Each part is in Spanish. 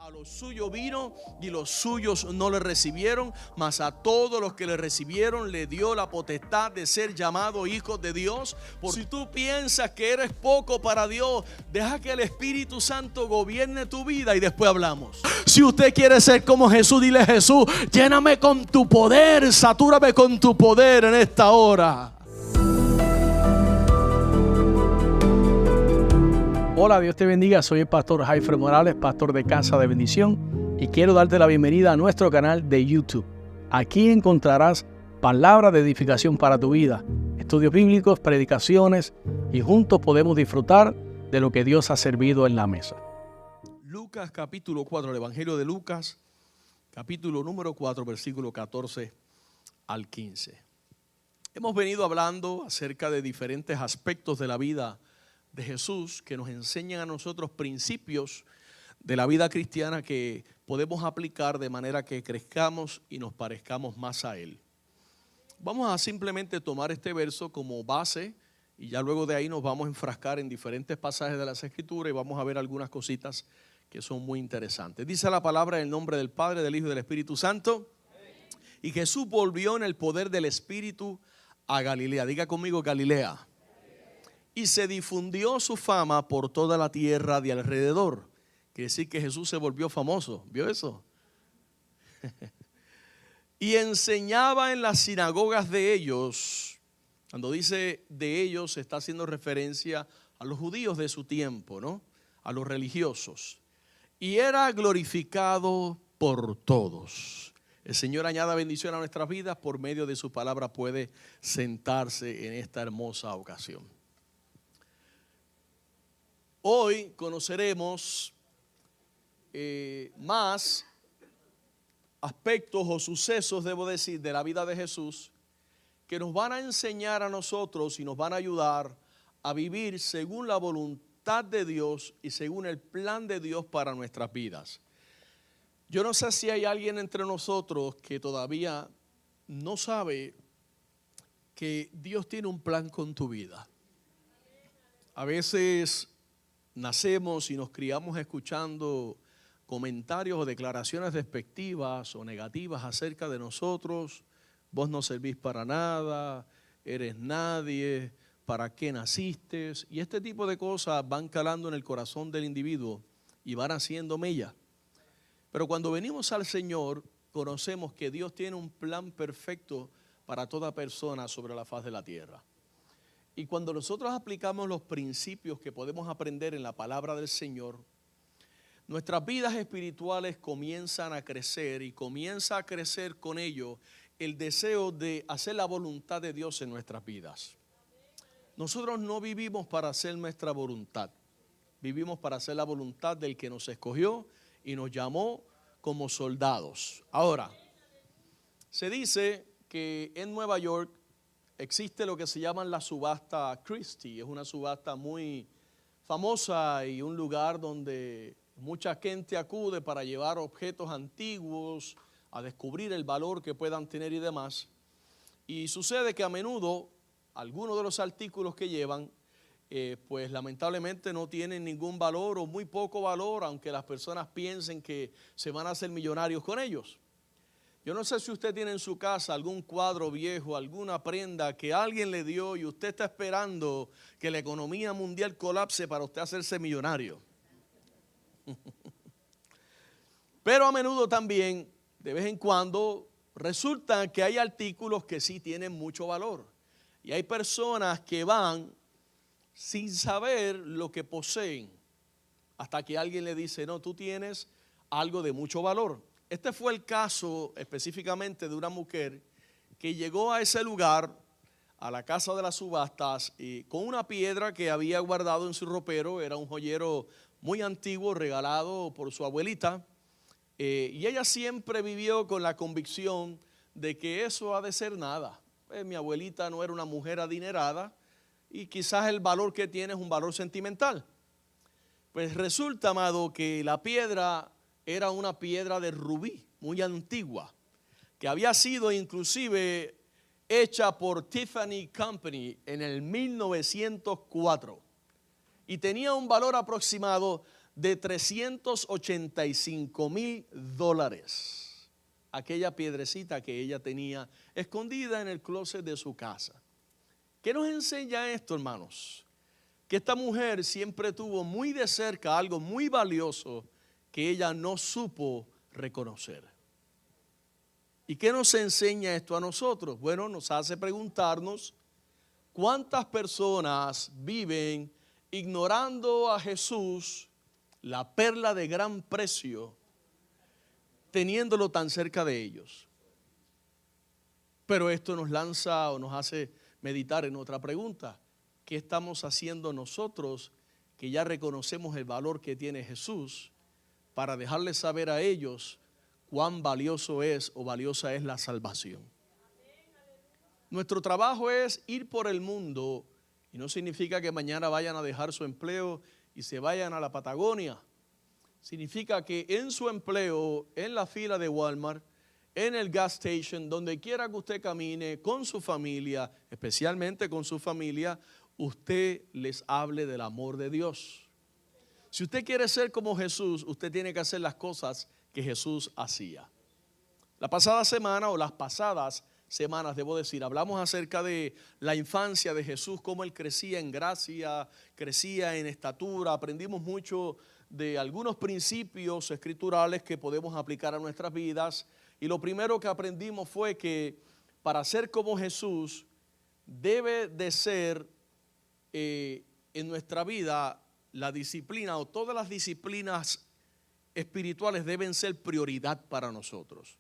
A los suyos vino y los suyos no le recibieron, mas a todos los que le recibieron le dio la potestad de ser llamados hijos de Dios. Si tú piensas que eres poco para Dios, deja que el Espíritu Santo gobierne tu vida y después hablamos. Si usted quiere ser como Jesús, dile: Jesús, lléname con tu poder, satúrame con tu poder en esta hora. Hola, Dios te bendiga. Soy el pastor Jaifer Morales, pastor de Casa de Bendición, y quiero darte la bienvenida a nuestro canal de YouTube. Aquí encontrarás palabra de edificación para tu vida, estudios bíblicos, predicaciones, y juntos podemos disfrutar de lo que Dios ha servido en la mesa. Lucas capítulo 4, el Evangelio de Lucas, capítulo número 4, versículo 14 al 15. Hemos venido hablando acerca de diferentes aspectos de la vida de Jesús que nos enseñan a nosotros principios de la vida cristiana que podemos aplicar de manera que crezcamos y nos parezcamos más a Él. Vamos a simplemente tomar este verso como base y ya luego de ahí nos vamos a enfrascar en diferentes pasajes de las Escrituras y vamos a ver algunas cositas que son muy interesantes. Dice la palabra en el nombre del Padre, del Hijo y del Espíritu Santo. Y Jesús volvió en el poder del Espíritu a Galilea. Diga conmigo: Galilea. Y se difundió su fama por toda la tierra de alrededor. Quiere decir que Jesús se volvió famoso. ¿Vio eso? Y enseñaba en las sinagogas de ellos. Cuando dice de ellos, se está haciendo referencia a los judíos de su tiempo, ¿no? A los religiosos. Y era glorificado por todos. El Señor añada bendición a nuestras vidas. Por medio de su palabra puede sentarse en esta hermosa ocasión. Hoy conoceremos más aspectos o sucesos, debo decir, de la vida de Jesús que nos van a enseñar a nosotros y nos van a ayudar a vivir según la voluntad de Dios y según el plan de Dios para nuestras vidas. Yo no sé si hay alguien entre nosotros que todavía no sabe que Dios tiene un plan con tu vida. A veces nacemos y nos criamos escuchando comentarios o declaraciones despectivas o negativas acerca de nosotros. Vos no servís para nada, eres nadie, ¿para qué naciste? Y este tipo de cosas van calando en el corazón del individuo y van haciendo mella. Pero cuando venimos al Señor, conocemos que Dios tiene un plan perfecto para toda persona sobre la faz de la tierra. Y cuando nosotros aplicamos los principios que podemos aprender en la palabra del Señor, nuestras vidas espirituales comienzan a crecer y comienza a crecer con ello el deseo de hacer la voluntad de Dios en nuestras vidas. Nosotros no vivimos para hacer nuestra voluntad, vivimos para hacer la voluntad del que nos escogió y nos llamó como soldados. Ahora, se dice que en Nueva York existe lo que se llama la subasta Christie. Es una subasta muy famosa y un lugar donde mucha gente acude para llevar objetos antiguos, a descubrir el valor que puedan tener y demás. Y sucede que a menudo algunos de los artículos que llevan, pues lamentablemente no tienen ningún valor o muy poco valor, aunque las personas piensen que se van a hacer millonarios con ellos. Yo no sé si usted tiene en su casa algún cuadro viejo, alguna prenda que alguien le dio y usted está esperando que la economía mundial colapse para usted hacerse millonario. Pero a menudo también, de vez en cuando, resulta que hay artículos que sí tienen mucho valor. Y hay personas que van sin saber lo que poseen, hasta que alguien le dice: no, tú tienes algo de mucho valor. Este fue el caso específicamente de una mujer que llegó a ese lugar, a la casa de las subastas, y con una piedra que había guardado en su ropero. Era un joyero muy antiguo, regalado por su abuelita, y ella siempre vivió con la convicción de que eso ha de ser nada. Mi abuelita no era una mujer adinerada y quizás el valor que tiene es un valor sentimental. Pues resulta, amado, que la piedra era una piedra de rubí muy antigua, que había sido inclusive hecha por Tiffany Company en el 1904 y tenía un valor aproximado de $385,000. Aquella piedrecita que ella tenía escondida en el closet de su casa. ¿Qué nos enseña esto, hermanos? Que esta mujer siempre tuvo muy de cerca algo muy valioso que ella no supo reconocer. ¿Y qué nos enseña esto a nosotros? Bueno, nos hace preguntarnos cuántas personas viven ignorando a Jesús, la perla de gran precio, teniéndolo tan cerca de ellos. Pero esto nos lanza o nos hace meditar en otra pregunta. ¿Qué estamos haciendo nosotros que ya reconocemos el valor que tiene Jesús para dejarles saber a ellos cuán valioso es o valiosa es la salvación? Nuestro trabajo es ir por el mundo y no significa que mañana vayan a dejar su empleo y se vayan a la Patagonia. Significa que en su empleo, en la fila de Walmart, en el gas station, donde quiera que usted camine, con su familia, especialmente con su familia, usted les hable del amor de Dios. Si usted quiere ser como Jesús, usted tiene que hacer las cosas que Jesús hacía. La pasada semana o las pasadas semanas, debo decir, hablamos acerca de la infancia de Jesús, cómo Él crecía en gracia, crecía en estatura. Aprendimos mucho de algunos principios escriturales que podemos aplicar a nuestras vidas. Y lo primero que aprendimos fue que para ser como Jesús debe de ser en nuestra vida la disciplina o todas las disciplinas espirituales deben ser prioridad para nosotros,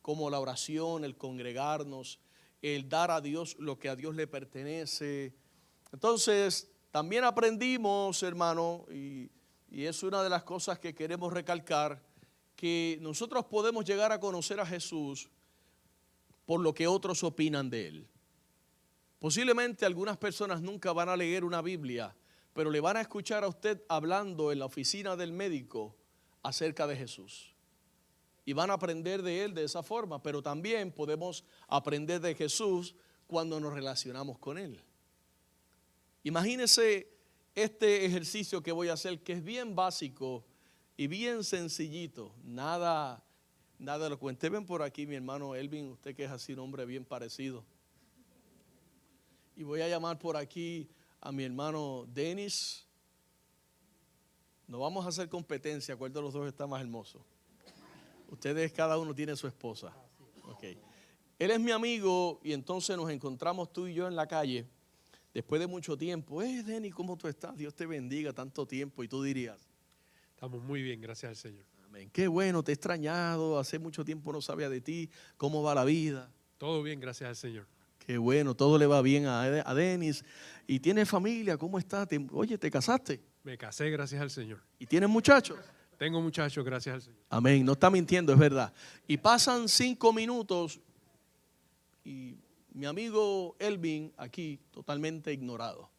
como la oración, el congregarnos, el dar a Dios lo que a Dios le pertenece. Entonces, también aprendimos, hermano, y es una de las cosas que queremos recalcar, que nosotros podemos llegar a conocer a Jesús por lo que otros opinan de Él. Posiblemente algunas personas nunca van a leer una Biblia, pero le van a escuchar a usted hablando en la oficina del médico acerca de Jesús. Y van a aprender de Él de esa forma, pero también podemos aprender de Jesús cuando nos relacionamos con Él. Imagínese este ejercicio que voy a hacer, que es bien básico y bien sencillito, nada elocuente. Ven por aquí mi hermano Elvin, usted que es así un hombre bien parecido. Y voy a llamar por aquí a mi hermano Denis. No vamos a hacer competencia, cuál de los dos está más hermoso. Ustedes cada uno tiene su esposa. Okay. Él es mi amigo y entonces nos encontramos tú y yo en la calle después de mucho tiempo. Denis, ¿cómo tú estás? Dios te bendiga, tanto tiempo. Y tú dirías: estamos muy bien, gracias al Señor. Amén. Qué bueno, te he extrañado, hace mucho tiempo no sabía de ti. ¿Cómo va la vida? Todo bien, gracias al Señor. Qué bueno, todo le va bien a Denis. ¿Y tienes familia? ¿Cómo estás? Oye, ¿te casaste? Me casé, gracias al Señor. ¿Y tienes muchachos? Tengo muchachos, gracias al Señor. Amén, no está mintiendo, es verdad. Y pasan 5 minutos y mi amigo Elvin aquí totalmente ignorado.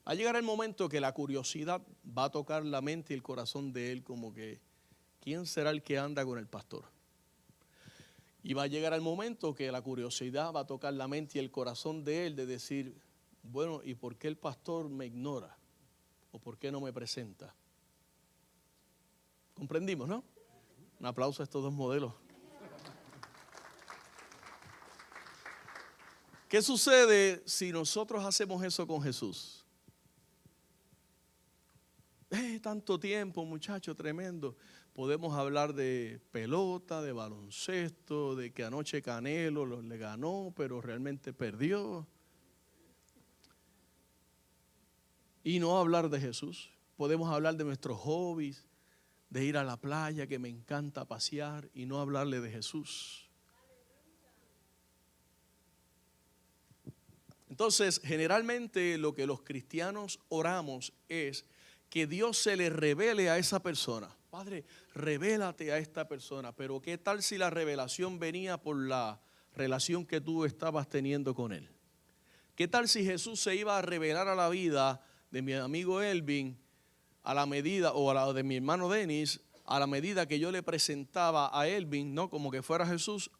Va a llegar el momento que la curiosidad va a tocar la mente y el corazón de él, como que ¿quién será el que anda con el pastor? Y va a llegar el momento que la curiosidad va a tocar la mente y el corazón de él de decir: bueno, ¿y por qué el pastor me ignora? ¿O por qué no me presenta? ¿Comprendimos, no? Un aplauso a estos dos modelos. ¿Qué sucede si nosotros hacemos eso con Jesús? Tanto tiempo, muchacho, tremendo. Podemos hablar de pelota, de baloncesto, de que anoche Canelo le ganó, pero realmente perdió. Y no hablar de Jesús. Podemos hablar de nuestros hobbies, de ir a la playa, que me encanta pasear, y no hablarle de Jesús. Entonces, generalmente lo que los cristianos oramos es que Dios se le revele a esa persona. Padre, revélate a esta persona. Pero ¿qué tal si la revelación venía por la relación que tú estabas teniendo con Él? ¿Qué tal si Jesús se iba a revelar a la vida de mi amigo Elvin a la medida, o a la de mi hermano Denis, a la medida que yo le presentaba a Elvin, no como que fuera Jesús,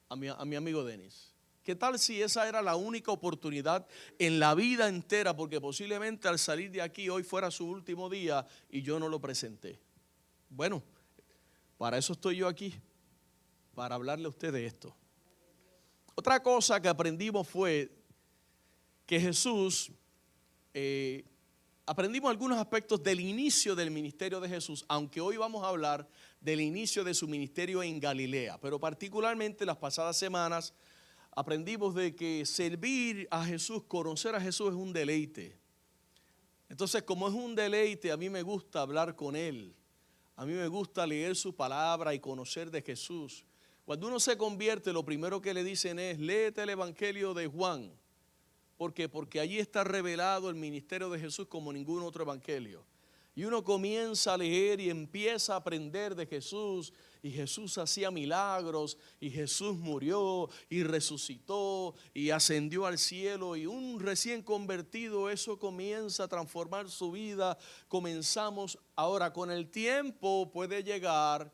a mi amigo Denis? ¿Qué tal si esa era la única oportunidad en la vida entera? Porque posiblemente al salir de aquí hoy fuera su último día y yo no lo presenté. Bueno, para eso estoy yo aquí, para hablarle a usted de esto. Otra cosa que aprendimos fue que Jesús, aprendimos algunos aspectos del inicio del ministerio de Jesús, aunque hoy vamos a hablar del inicio de su ministerio en Galilea, pero particularmente las pasadas semanas aprendimos de que servir a Jesús, conocer a Jesús es un deleite. Entonces, como es un deleite, a mí me gusta hablar con Él. A mí me gusta leer su palabra y conocer de Jesús. Cuando uno se convierte, lo primero que le dicen es, léete el Evangelio de Juan. ¿Por qué? Porque allí está revelado el ministerio de Jesús como ningún otro evangelio. Y uno comienza a leer y empieza a aprender de Jesús. Y Jesús hacía milagros, y Jesús murió, y resucitó, y ascendió al cielo. Y un recién convertido, eso comienza a transformar su vida. Comenzamos, ahora con el tiempo puede llegar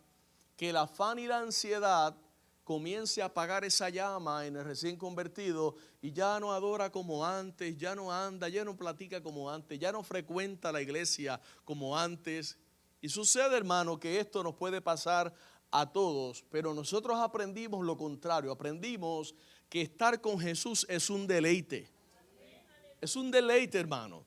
que el afán y la ansiedad comience a apagar esa llama en el recién convertido y ya no adora como antes, ya no anda, ya no platica como antes, ya no frecuenta la iglesia como antes. Y sucede, hermano, que esto nos puede pasar a todos, pero nosotros aprendimos lo contrario, aprendimos que estar con Jesús es un deleite. Es un deleite, hermano.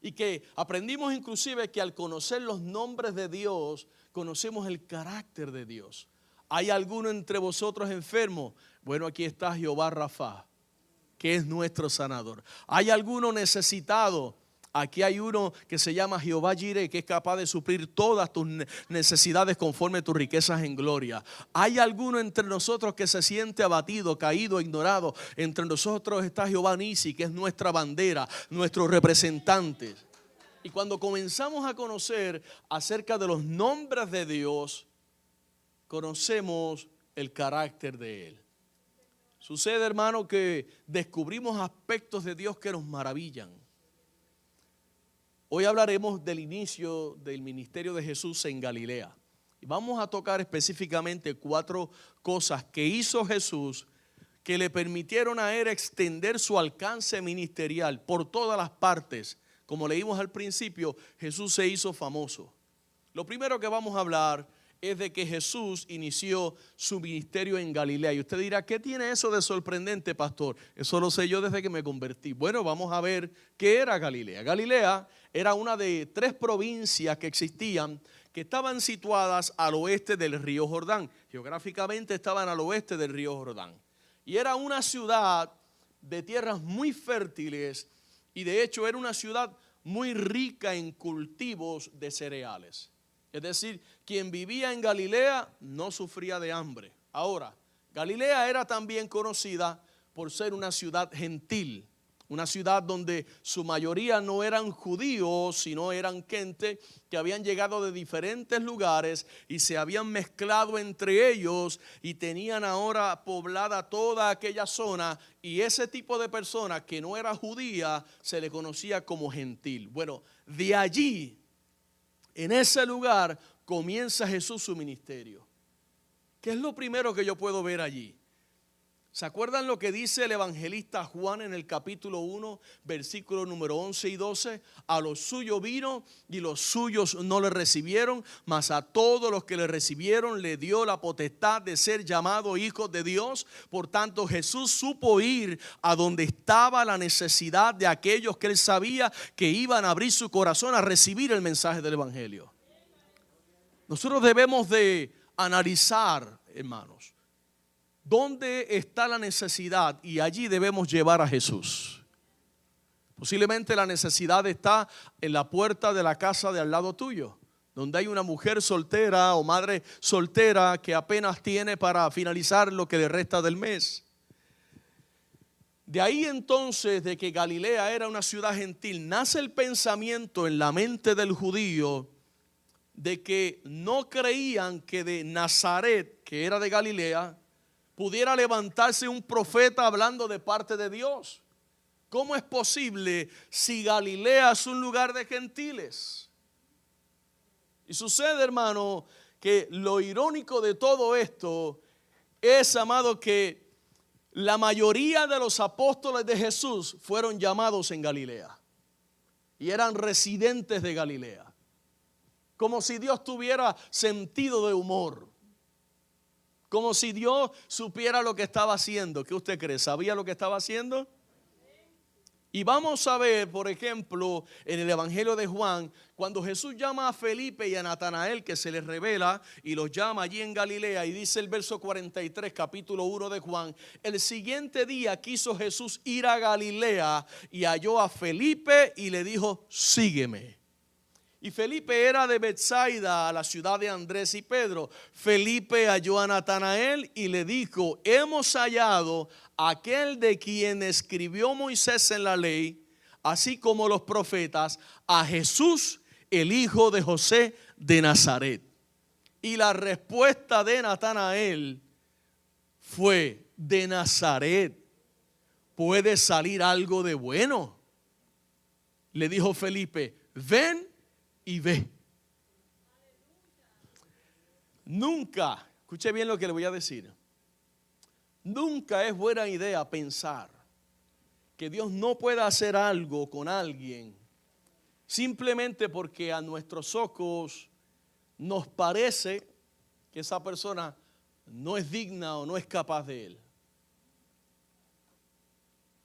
Y que aprendimos inclusive que al conocer los nombres de Dios, conocemos el carácter de Dios. ¿Hay alguno entre vosotros enfermo? Bueno, aquí está Jehová Rafa, que es nuestro sanador. ¿Hay alguno necesitado? Aquí hay uno que se llama Jehová Jireh, que es capaz de suplir todas tus necesidades conforme a tus riquezas en gloria. ¿Hay alguno entre nosotros que se siente abatido, caído, ignorado? Entre nosotros está Jehová Nisi, que es nuestra bandera, nuestro representante. Y cuando comenzamos a conocer acerca de los nombres de Dios, conocemos el carácter de Él. Sucede, hermano, que descubrimos aspectos de Dios que nos maravillan. Hoy hablaremos del inicio del ministerio de Jesús en Galilea. Y vamos a tocar específicamente 4 cosas que hizo Jesús que le permitieron a Él extender su alcance ministerial por todas las partes. Como leímos al principio, Jesús se hizo famoso. Lo primero que vamos a hablar es de que Jesús inició su ministerio en Galilea. Y usted dirá, ¿qué tiene eso de sorprendente, pastor? Eso lo sé yo desde que me convertí. Bueno, vamos a ver qué era Galilea. Galilea era una de 3 provincias que existían, que estaban situadas al oeste del río Jordán. Geográficamente estaban al oeste del río Jordán. Y era una ciudad de tierras muy fértiles y de hecho era una ciudad muy rica en cultivos de cereales. Es decir, quien vivía en Galilea no sufría de hambre. Ahora, Galilea era también conocida por ser una ciudad gentil, una ciudad donde su mayoría no eran judíos, sino eran gente que habían llegado de diferentes lugares y se habían mezclado entre ellos y tenían ahora poblada toda aquella zona, y ese tipo de persona que no era judía se le conocía como gentil. Bueno, de allí, en ese lugar comienza Jesús su ministerio. ¿Qué es lo primero que yo puedo ver allí? ¿Se acuerdan lo que dice el evangelista Juan en el capítulo 1, versículo número 11 y 12? A los suyos vino y los suyos no le recibieron, mas a todos los que le recibieron le dio la potestad de ser llamados hijos de Dios. Por tanto, Jesús supo ir a donde estaba la necesidad de aquellos que él sabía que iban a abrir su corazón a recibir el mensaje del evangelio. Nosotros debemos de analizar, hermanos, ¿dónde está la necesidad? Y allí debemos llevar a Jesús. Posiblemente la necesidad está en la puerta de la casa de al lado tuyo, donde hay una mujer soltera o madre soltera que apenas tiene para finalizar lo que le resta del mes. De ahí entonces, de que Galilea era una ciudad gentil, nace el pensamiento en la mente del judío de que no creían que de Nazaret, que era de Galilea, pudiera levantarse un profeta hablando de parte de Dios. ¿Cómo es posible si Galilea es un lugar de gentiles? Y sucede, hermano, que lo irónico de todo esto es, amado, que la mayoría de los apóstoles de Jesús fueron llamados en Galilea y eran residentes de Galilea. Como si Dios tuviera sentido de humor. Como si Dios supiera lo que estaba haciendo. ¿Qué usted cree? ¿Sabía lo que estaba haciendo? Y vamos a ver, por ejemplo, en el Evangelio de Juan, cuando Jesús llama a Felipe y a Natanael, que se les revela y los llama allí en Galilea, y dice el verso 43, capítulo 1 de Juan: el siguiente día quiso Jesús ir a Galilea y halló a Felipe y le dijo: sígueme. Y Felipe era de Betsaida, a la ciudad de Andrés y Pedro. Felipe halló a Natanael y le dijo: hemos hallado a aquel de quien escribió Moisés en la ley, así como los profetas, a Jesús, el hijo de José de Nazaret. Y la respuesta de Natanael fue: de Nazaret puede salir algo de bueno. Le dijo Felipe: ven y ve. Nunca, escuche bien lo que le voy a decir, nunca es buena idea pensar que Dios no pueda hacer algo con alguien simplemente porque a nuestros ojos nos parece que esa persona no es digna o no es capaz de él.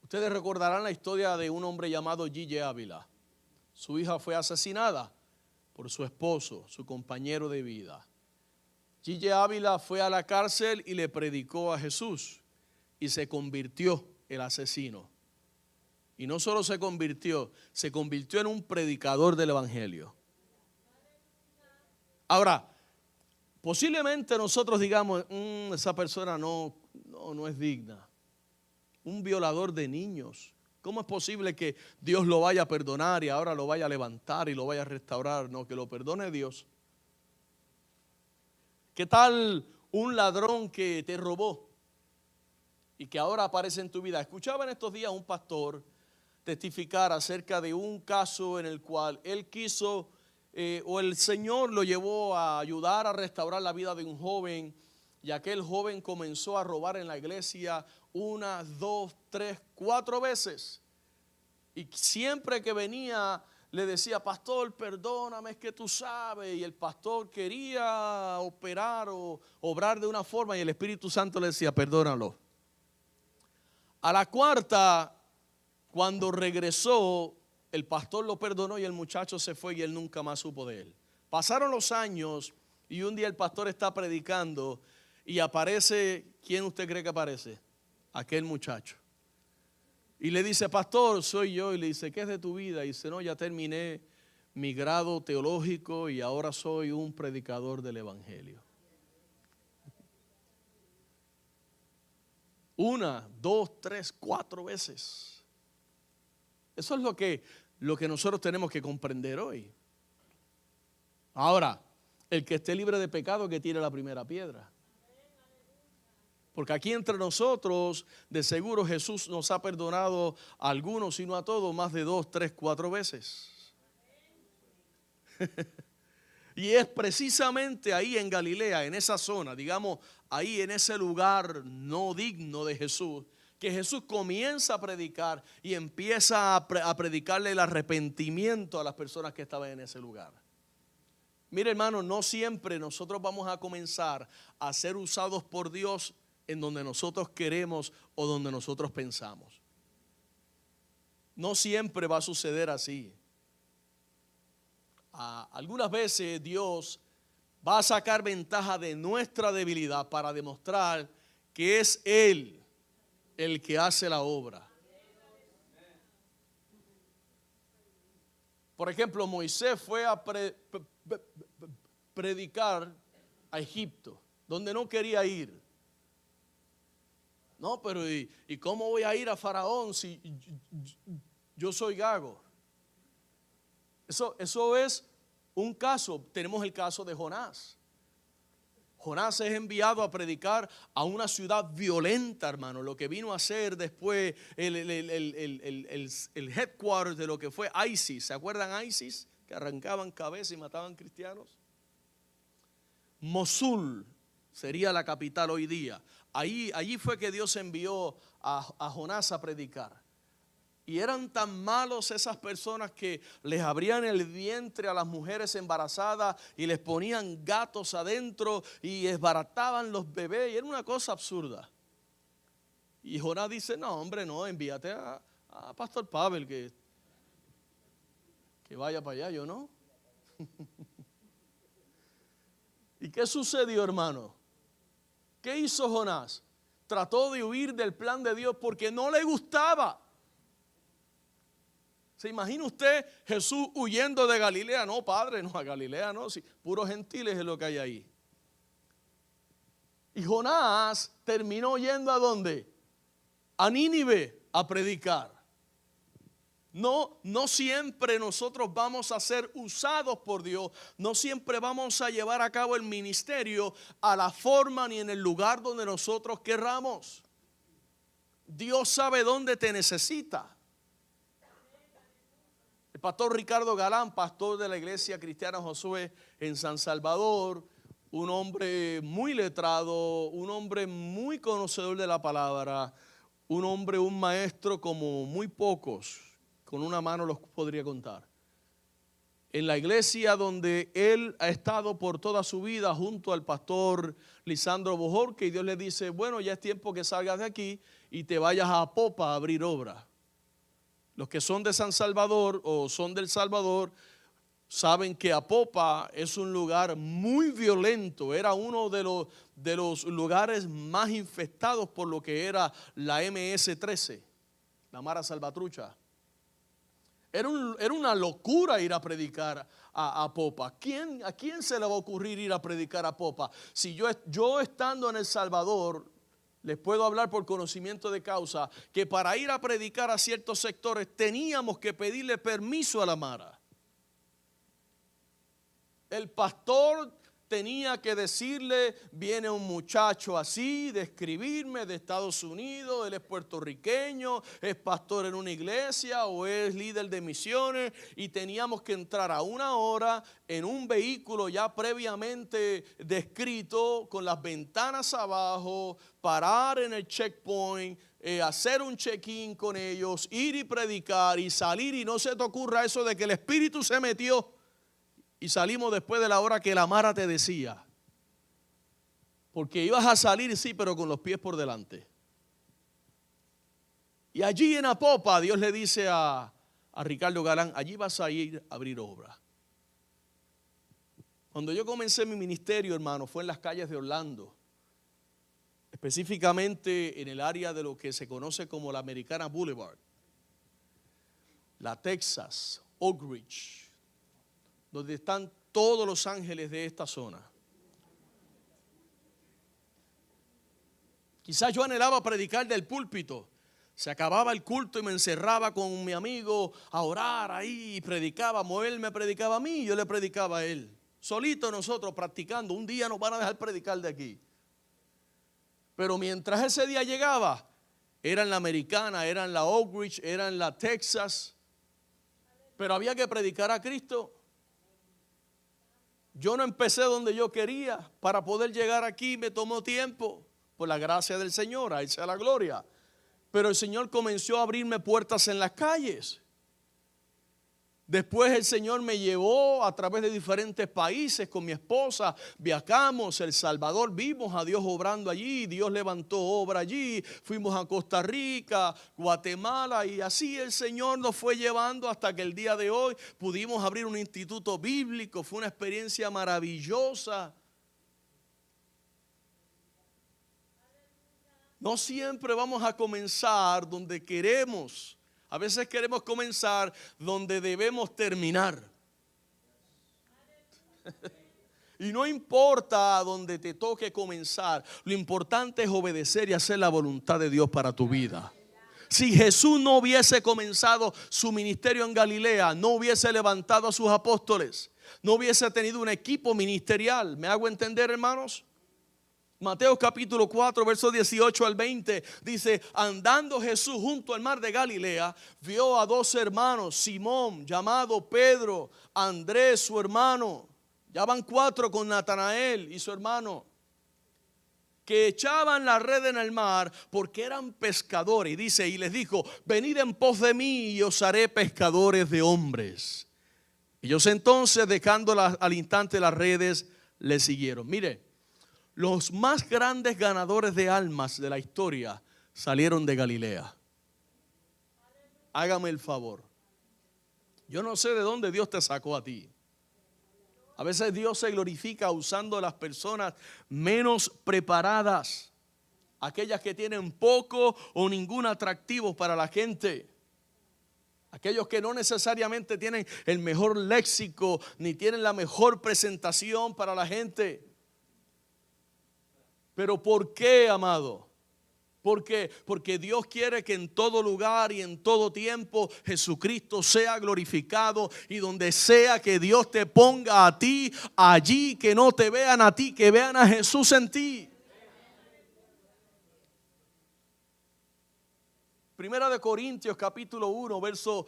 Ustedes recordarán la historia de un hombre llamado Gille Ávila. Su hija fue asesinada por su esposo, su compañero de vida. Gille Ávila fue a la cárcel y le predicó a Jesús y se convirtió el asesino. Y no solo se convirtió en un predicador del evangelio. Ahora, posiblemente nosotros digamos: esa persona no es digna. Un violador de niños. ¿Cómo es posible que Dios lo vaya a perdonar y ahora lo vaya a levantar y lo vaya a restaurar? No, que lo perdone Dios. ¿Qué tal un ladrón que te robó y que ahora aparece en tu vida? Escuchaba en estos días a un pastor testificar acerca de un caso en el cual él quiso, o el Señor lo llevó a ayudar a restaurar la vida de un joven, y aquel joven comenzó a robar en la iglesia 1, 2, 3, 4 veces. Y siempre que venía le decía: pastor, perdóname, es que tú sabes. Y el pastor quería operar o obrar de una forma y el Espíritu Santo le decía: perdónalo. A la cuarta, cuando regresó, el pastor lo perdonó y el muchacho se fue y él nunca más supo de él. Pasaron los años y un día el pastor está predicando y aparece, ¿quién usted cree que aparece? Aquel muchacho. Y le dice: pastor, soy yo. Y le dice: ¿qué es de tu vida? Y dice: no, ya terminé mi grado teológico y ahora soy un predicador del evangelio. 1, 2, 3, 4 veces. Eso es lo que nosotros tenemos que comprender hoy. Ahora, el que esté libre de pecado, que tire la primera piedra. Porque aquí entre nosotros, de seguro Jesús nos ha perdonado a algunos, y no a todos, más de 2, 3, 4 veces. Y es precisamente ahí en Galilea, en esa zona, digamos, ahí en ese lugar no digno de Jesús, que Jesús comienza a predicar y empieza a predicarle el arrepentimiento a las personas que estaban en ese lugar. Mire, hermano, no siempre nosotros vamos a comenzar a ser usados por Dios en donde nosotros queremos o donde nosotros pensamos. No siempre va a suceder así. Algunas veces Dios va a sacar ventaja de nuestra debilidad para demostrar que es Él el que hace la obra. Por ejemplo, Moisés fue a predicar a Egipto, donde no quería ir. No, pero ¿y cómo voy a ir a Faraón si yo soy gago? Eso es un caso. Tenemos el caso de Jonás. Jonás es enviado a predicar a una ciudad violenta, hermano. Lo que vino a ser después el headquarters de lo que fue ISIS. ¿Se acuerdan ISIS? Que arrancaban cabezas y mataban cristianos. Mosul sería la capital hoy día. allí fue que Dios envió a Jonás a predicar. Y eran tan malos esas personas que les abrían el vientre a las mujeres embarazadas y les ponían gatos adentro y desbarataban los bebés. Y era una cosa absurda. Y Jonás dice, no hombre, no, envíate a Pastor Pavel que vaya para allá, yo no. ¿Y qué sucedió, hermano? ¿Qué hizo Jonás? Trató de huir del plan de Dios porque no le gustaba. ¿Se imagina usted Jesús huyendo de Galilea? No, padre, no, a Galilea no, sí, puros gentiles es lo que hay ahí. Y Jonás terminó yendo ¿a dónde? A Nínive a predicar. No siempre nosotros vamos a ser usados por Dios. No siempre vamos a llevar a cabo el ministerio a la forma ni en el lugar donde nosotros querramos. Dios sabe dónde te necesita. El pastor Ricardo Galán, pastor de la iglesia cristiana Josué en San Salvador, un hombre muy letrado, un hombre muy conocedor de la palabra, un maestro como muy pocos, con una mano los podría contar. En la iglesia donde él ha estado por toda su vida junto al pastor Lisandro Bojorque, y Dios le dice, bueno, ya es tiempo que salgas de aquí y te vayas a Apopa a abrir obra. Los que son de San Salvador o son del Salvador saben que Apopa es un lugar muy violento. Era uno de los lugares más infestados por lo que era la MS-13, la Mara Salvatrucha. Era una locura ir a predicar a Apopa. ¿A quién se le va a ocurrir ir a predicar a Apopa? Si yo estando en El Salvador, les puedo hablar por conocimiento de causa, que para ir a predicar a ciertos sectores teníamos que pedirle permiso a la Mara. El pastor tenía que decirle, viene un muchacho así, describirme de Estados Unidos, él es puertorriqueño, es pastor en una iglesia o es líder de misiones, y teníamos que entrar a una hora en un vehículo ya previamente descrito, con las ventanas abajo, parar en el checkpoint, hacer un check-in con ellos, ir y predicar y salir, y no se te ocurra eso de que el Espíritu se metió. Y salimos después de la hora que la Mara te decía. Porque ibas a salir, sí, pero con los pies por delante. Y allí en Apopa, Dios le dice a Ricardo Galán, allí vas a ir a abrir obra. Cuando yo comencé mi ministerio, hermano, fue en las calles de Orlando. Específicamente en el área de lo que se conoce como la Americana Boulevard. La Texas, Oak Ridge, donde están todos los ángeles de esta zona. Quizás yo anhelaba predicar del púlpito. Se acababa el culto y me encerraba con mi amigo a orar ahí y predicaba. Él me predicaba a mí y yo le predicaba a él. Solito nosotros practicando. Un día nos van a dejar predicar de aquí. Pero mientras ese día llegaba, era en la Americana, era en la Oak Ridge, era en la Texas. Pero había que predicar a Cristo. Yo no empecé donde yo quería. Para poder llegar aquí me tomó tiempo. Por la gracia del Señor, a Él sea la gloria. Pero el Señor comenzó a abrirme puertas en las calles. Después el Señor me llevó a través de diferentes países con mi esposa. Viajamos a El Salvador, vimos a Dios obrando allí. Dios levantó obra allí. Fuimos a Costa Rica, Guatemala, y así el Señor nos fue llevando hasta que el día de hoy pudimos abrir un instituto bíblico. Fue una experiencia maravillosa. No siempre vamos a comenzar donde queremos. A veces queremos comenzar donde debemos terminar. Y no importa donde te toque comenzar. Lo importante es obedecer y hacer la voluntad de Dios para tu vida. Si Jesús no hubiese comenzado su ministerio en Galilea, no hubiese levantado a sus apóstoles, no hubiese tenido un equipo ministerial. ¿Me hago entender, hermanos? Mateo capítulo 4, versos 18 al 20 dice: andando Jesús junto al mar de Galilea, vio a dos hermanos, Simón llamado Pedro, Andrés su hermano, ya van 4 con Natanael y su hermano, que echaban la red en el mar porque eran pescadores. Y dice, y les dijo, venid en pos de mí y os haré pescadores de hombres. Ellos entonces, dejando al instante las redes, le siguieron. Mire, los más grandes ganadores de almas de la historia salieron de Galilea. Hágame el favor. Yo no sé de dónde Dios te sacó a ti. A veces Dios se glorifica usando a las personas menos preparadas, aquellas que tienen poco o ningún atractivo para la gente, aquellos que no necesariamente tienen el mejor léxico ni tienen la mejor presentación para la gente. Pero ¿por qué, amado? ¿Por qué? Porque Dios quiere que en todo lugar y en todo tiempo Jesucristo sea glorificado, y donde sea que Dios te ponga a ti, allí que no te vean a ti, que vean a Jesús en ti. Primera de Corintios capítulo 1 verso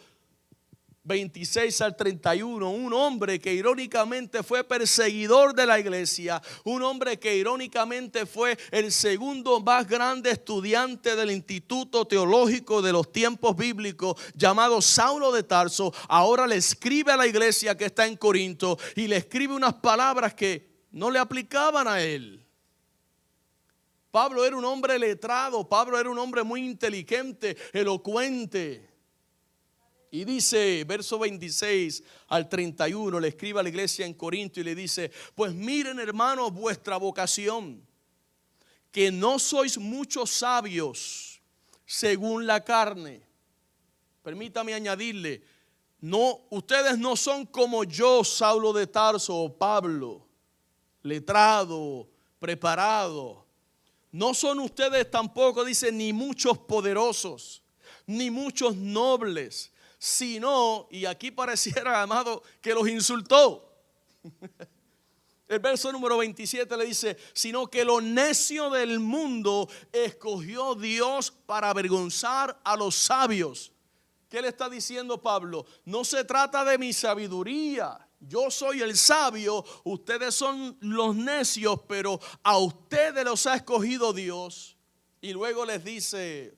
26 al 31, un hombre que irónicamente fue perseguidor de la iglesia, un hombre que irónicamente fue el segundo más grande estudiante del Instituto Teológico de los tiempos bíblicos, llamado Saulo de Tarso, ahora le escribe a la iglesia que está en Corinto y le escribe unas palabras que no le aplicaban a él. Pablo era un hombre letrado, Pablo era un hombre muy inteligente, elocuente. Y dice, verso 26 al 31, le escribe a la iglesia en Corinto y le dice, pues miren, hermanos, vuestra vocación, que no sois muchos sabios según la carne. Permítame añadirle, no, ustedes no son como yo, Saulo de Tarso o Pablo, letrado, preparado. No son ustedes tampoco, dice, ni muchos poderosos, ni muchos nobles, sino, y aquí pareciera, amado, que los insultó. El verso número 27 le dice, sino que lo necio del mundo escogió Dios para avergonzar a los sabios. ¿Qué le está diciendo Pablo? No se trata de mi sabiduría. Yo soy el sabio, ustedes son los necios, pero a ustedes los ha escogido Dios. Y luego les dice,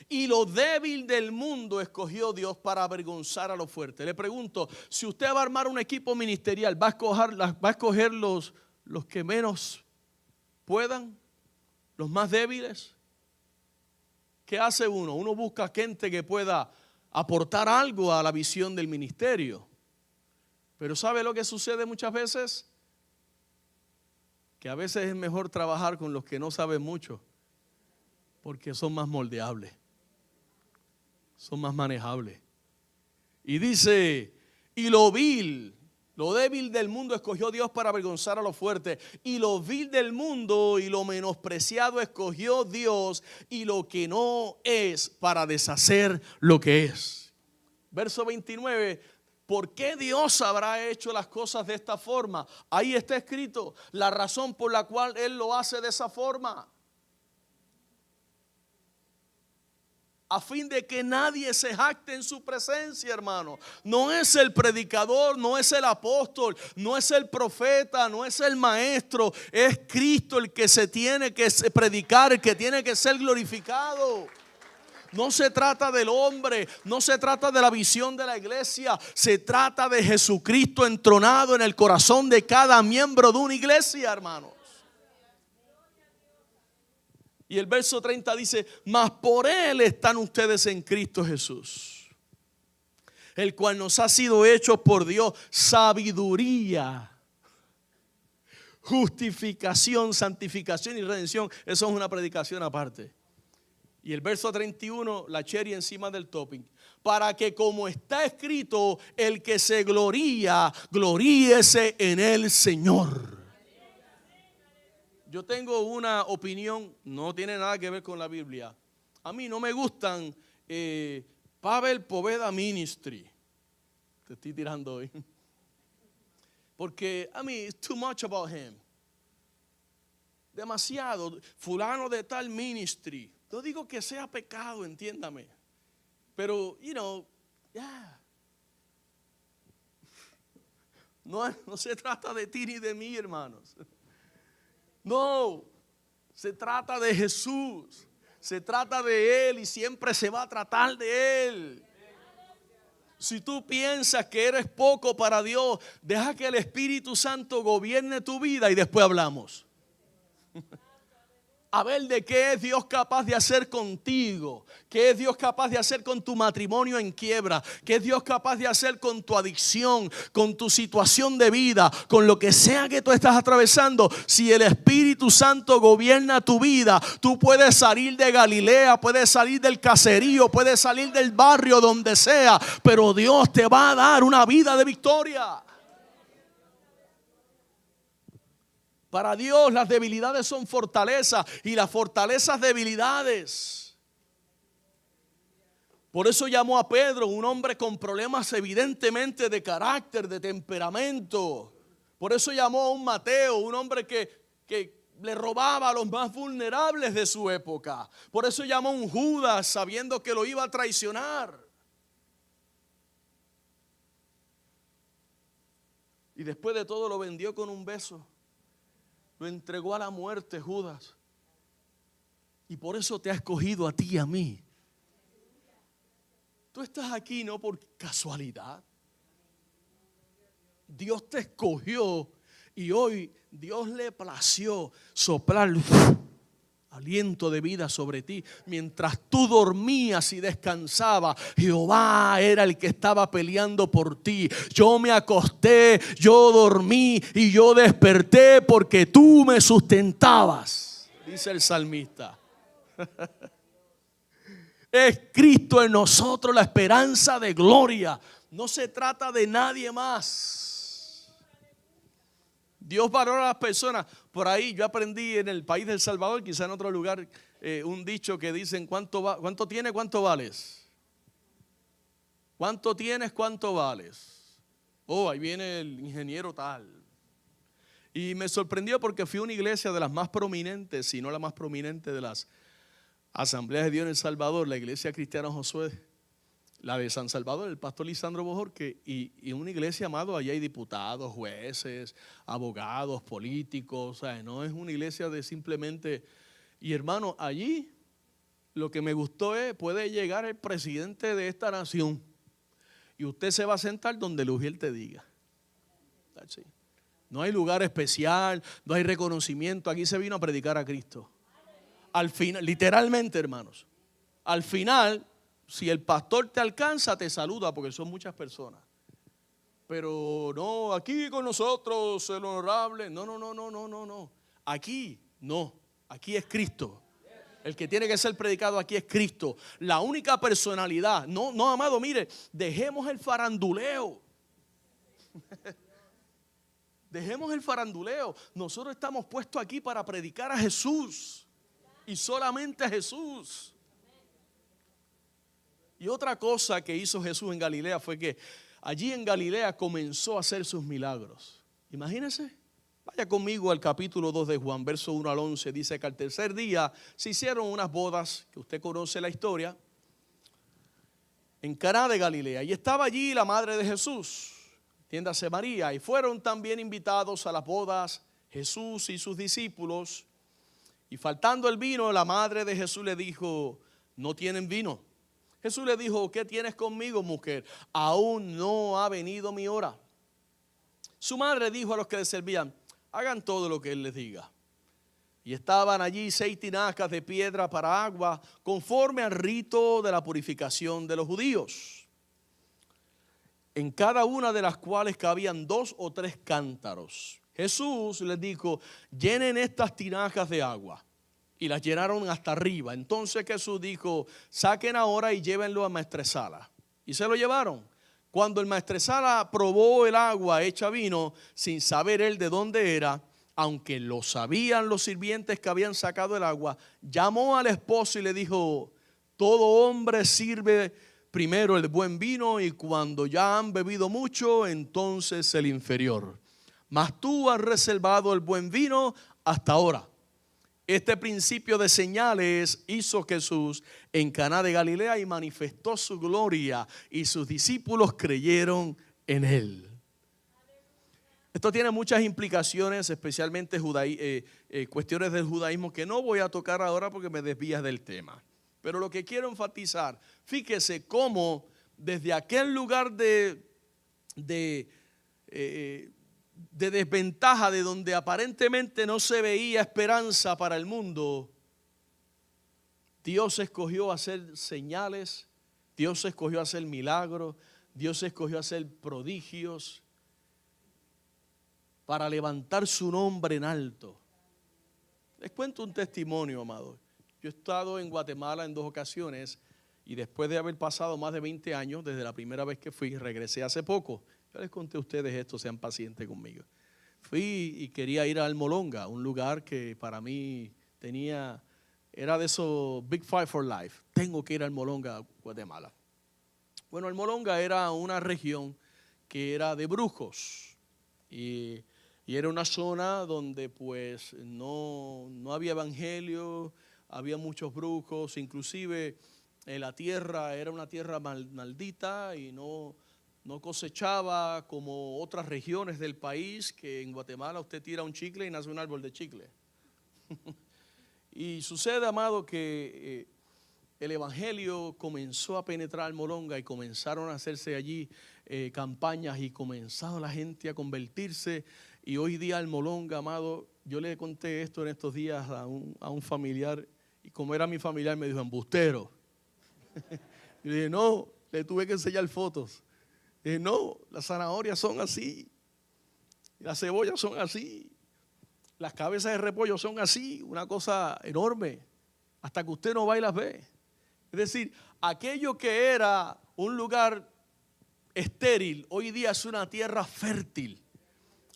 y lo débil del mundo escogió Dios para avergonzar a lo fuerte. Le pregunto, si usted va a armar un equipo ministerial, ¿va a escoger los que menos puedan? ¿Los más débiles? ¿Qué hace uno? Uno busca gente que pueda aportar algo a la visión del ministerio. Pero ¿sabe lo que sucede muchas veces? Que a veces es mejor trabajar con los que no saben mucho, porque son más moldeables, son más manejables. Y dice, y lo vil, lo débil del mundo escogió Dios para avergonzar a lo fuerte, y lo vil del mundo y lo menospreciado escogió Dios, y lo que no es para deshacer lo que es. Verso 29, ¿por qué Dios habrá hecho las cosas de esta forma? Ahí está escrito la razón por la cual Él lo hace de esa forma. A fin de que nadie se jacte en su presencia, hermano. No es el predicador, no es el apóstol, no es el profeta, no es el maestro. Es Cristo el que se tiene que predicar, el que tiene que ser glorificado. No se trata del hombre, no se trata de la visión de la iglesia. Se trata de Jesucristo entronado en el corazón de cada miembro de una iglesia, hermano. Y el verso 30 dice, mas por Él están ustedes en Cristo Jesús, el cual nos ha sido hecho por Dios sabiduría, justificación, santificación y redención. Eso es una predicación aparte. Y el verso 31, la cherry encima del topping, para que como está escrito, el que se gloría, gloríese en el Señor. Yo tengo una opinión, no tiene nada que ver con la Biblia. A mí no me gustan Pavel Poveda Ministry. Te estoy tirando hoy. Porque, it's too much about him. Demasiado. Fulano de tal ministry. No digo que sea pecado, entiéndame. Pero, no se trata de ti ni de mí, hermanos. No, se trata de Jesús. Se trata de Él y siempre se va a tratar de Él. Si tú piensas que eres poco para Dios, deja que el Espíritu Santo gobierne tu vida y después hablamos. A ver de qué es Dios capaz de hacer contigo, qué es Dios capaz de hacer con tu matrimonio en quiebra, qué es Dios capaz de hacer con tu adicción, con tu situación de vida, con lo que sea que tú estás atravesando. Si el Espíritu Santo gobierna tu vida, tú puedes salir de Galilea, puedes salir del caserío, puedes salir del barrio, donde sea, pero Dios te va a dar una vida de victoria. Para Dios las debilidades son fortalezas y las fortalezas debilidades. Por eso llamó a Pedro, un hombre con problemas evidentemente de carácter, de temperamento. Por eso llamó a un Mateo, un hombre que le robaba a los más vulnerables de su época. Por eso llamó a un Judas sabiendo que lo iba a traicionar. Y después de todo lo vendió con un beso. Lo entregó a la muerte, Judas. Y por eso te ha escogido a ti y a mí. Tú estás aquí no por casualidad. Dios te escogió y hoy Dios le plació soplar aliento de vida sobre ti. Mientras tú dormías y descansabas, Jehová era el que estaba peleando por ti. Yo me acosté, yo dormí y yo desperté porque tú me sustentabas, dice el salmista. Es Cristo en nosotros la esperanza de gloria. No se trata de nadie más. Dios valora a las personas. Por ahí yo aprendí en el país del Salvador, quizá en otro lugar, un dicho que dicen: ¿cuánto tienes, cuánto vales? ¿Cuánto tienes, cuánto vales? Oh, ahí viene el ingeniero tal. Y me sorprendió porque fui a una iglesia de las más prominentes, si no la más prominente de las Asambleas de Dios en El Salvador, la iglesia cristiana Josué, la de San Salvador, el pastor Lisandro Bojorque, y una iglesia, amado, allá hay diputados, jueces, abogados, políticos, o sea, no es una iglesia de simplemente. Y hermano, allí lo que me gustó es, puede llegar el presidente de esta nación y usted se va a sentar donde el ujier te diga. No hay lugar especial, no hay reconocimiento, aquí se vino a predicar a Cristo. Al final, literalmente, hermanos, al final, si el pastor te alcanza, te saluda porque son muchas personas. Pero no, aquí con nosotros el honorable. No. Aquí no, aquí es Cristo. El que tiene que ser predicado aquí es Cristo. La única personalidad. No, amado, mire, dejemos el faranduleo. Dejemos el faranduleo. Nosotros estamos puestos aquí para predicar a Jesús. Y solamente a Jesús. Y otra cosa que hizo Jesús en Galilea fue que allí en Galilea comenzó a hacer sus milagros. Imagínense, vaya conmigo al capítulo 2 de Juan, verso 1 al 11. Dice que al tercer día se hicieron unas bodas, que usted conoce la historia, en Caná de Galilea. Y estaba allí la madre de Jesús, entiéndase María, y fueron también invitados a las bodas Jesús y sus discípulos. Y faltando el vino, la madre de Jesús le dijo: no tienen vino. Jesús le dijo: ¿qué tienes conmigo, mujer? Aún no ha venido mi hora. Su madre dijo a los que le servían: hagan todo lo que él les diga. Y estaban allí 6 tinajas de piedra para agua, conforme al rito de la purificación de los judíos, en cada una de las cuales cabían 2 o 3 cántaros. Jesús les dijo: llenen estas tinajas de agua. Y las llenaron hasta arriba. Entonces Jesús dijo: saquen ahora y llévenlo a maestresala. Y se lo llevaron. Cuando el maestresala probó el agua hecha vino, sin saber él de dónde era, aunque lo sabían los sirvientes que habían sacado el agua, llamó al esposo y le dijo: todo hombre sirve primero el buen vino, y cuando ya han bebido mucho, entonces el inferior. Mas tú has reservado el buen vino hasta ahora. Este principio de señales hizo Jesús en Caná de Galilea y manifestó su gloria, y sus discípulos creyeron en él. Esto tiene muchas implicaciones, especialmente cuestiones del judaísmo que no voy a tocar ahora porque me desvías del tema. Pero lo que quiero enfatizar, fíjese cómo desde aquel lugar de desventaja, de donde aparentemente no se veía esperanza para el mundo, Dios escogió hacer señales, Dios escogió hacer milagros, Dios escogió hacer prodigios para levantar su nombre en alto. Les cuento un testimonio, amado. Yo he estado en Guatemala en 2 ocasiones y después de haber pasado más de 20 años, desde la primera vez que fui, regresé hace poco. Yo les conté a ustedes esto, sean pacientes conmigo. Fui y quería ir a Almolonga, un lugar que para mí era de esos Big Five for Life. Tengo que ir a Almolonga, Guatemala. Bueno, Almolonga era una región que era de brujos y era una zona donde pues no había evangelio, había muchos brujos, inclusive la tierra era una tierra maldita y no cosechaba como otras regiones del país, que en Guatemala usted tira un chicle y nace un árbol de chicle. Y sucede, amado, que el evangelio comenzó a penetrar Almolonga y comenzaron a hacerse allí campañas y comenzó la gente a convertirse. Y hoy día Almolonga, amado, yo le conté esto en estos días a un familiar y como era mi familiar me dijo, embustero. Y le dije, no, le tuve que enseñar fotos. Le dije, no, las zanahorias son así, las cebollas son así, las cabezas de repollo son así, una cosa enorme, hasta que usted no va y las ve. Es decir, aquello que era un lugar estéril, hoy día es una tierra fértil.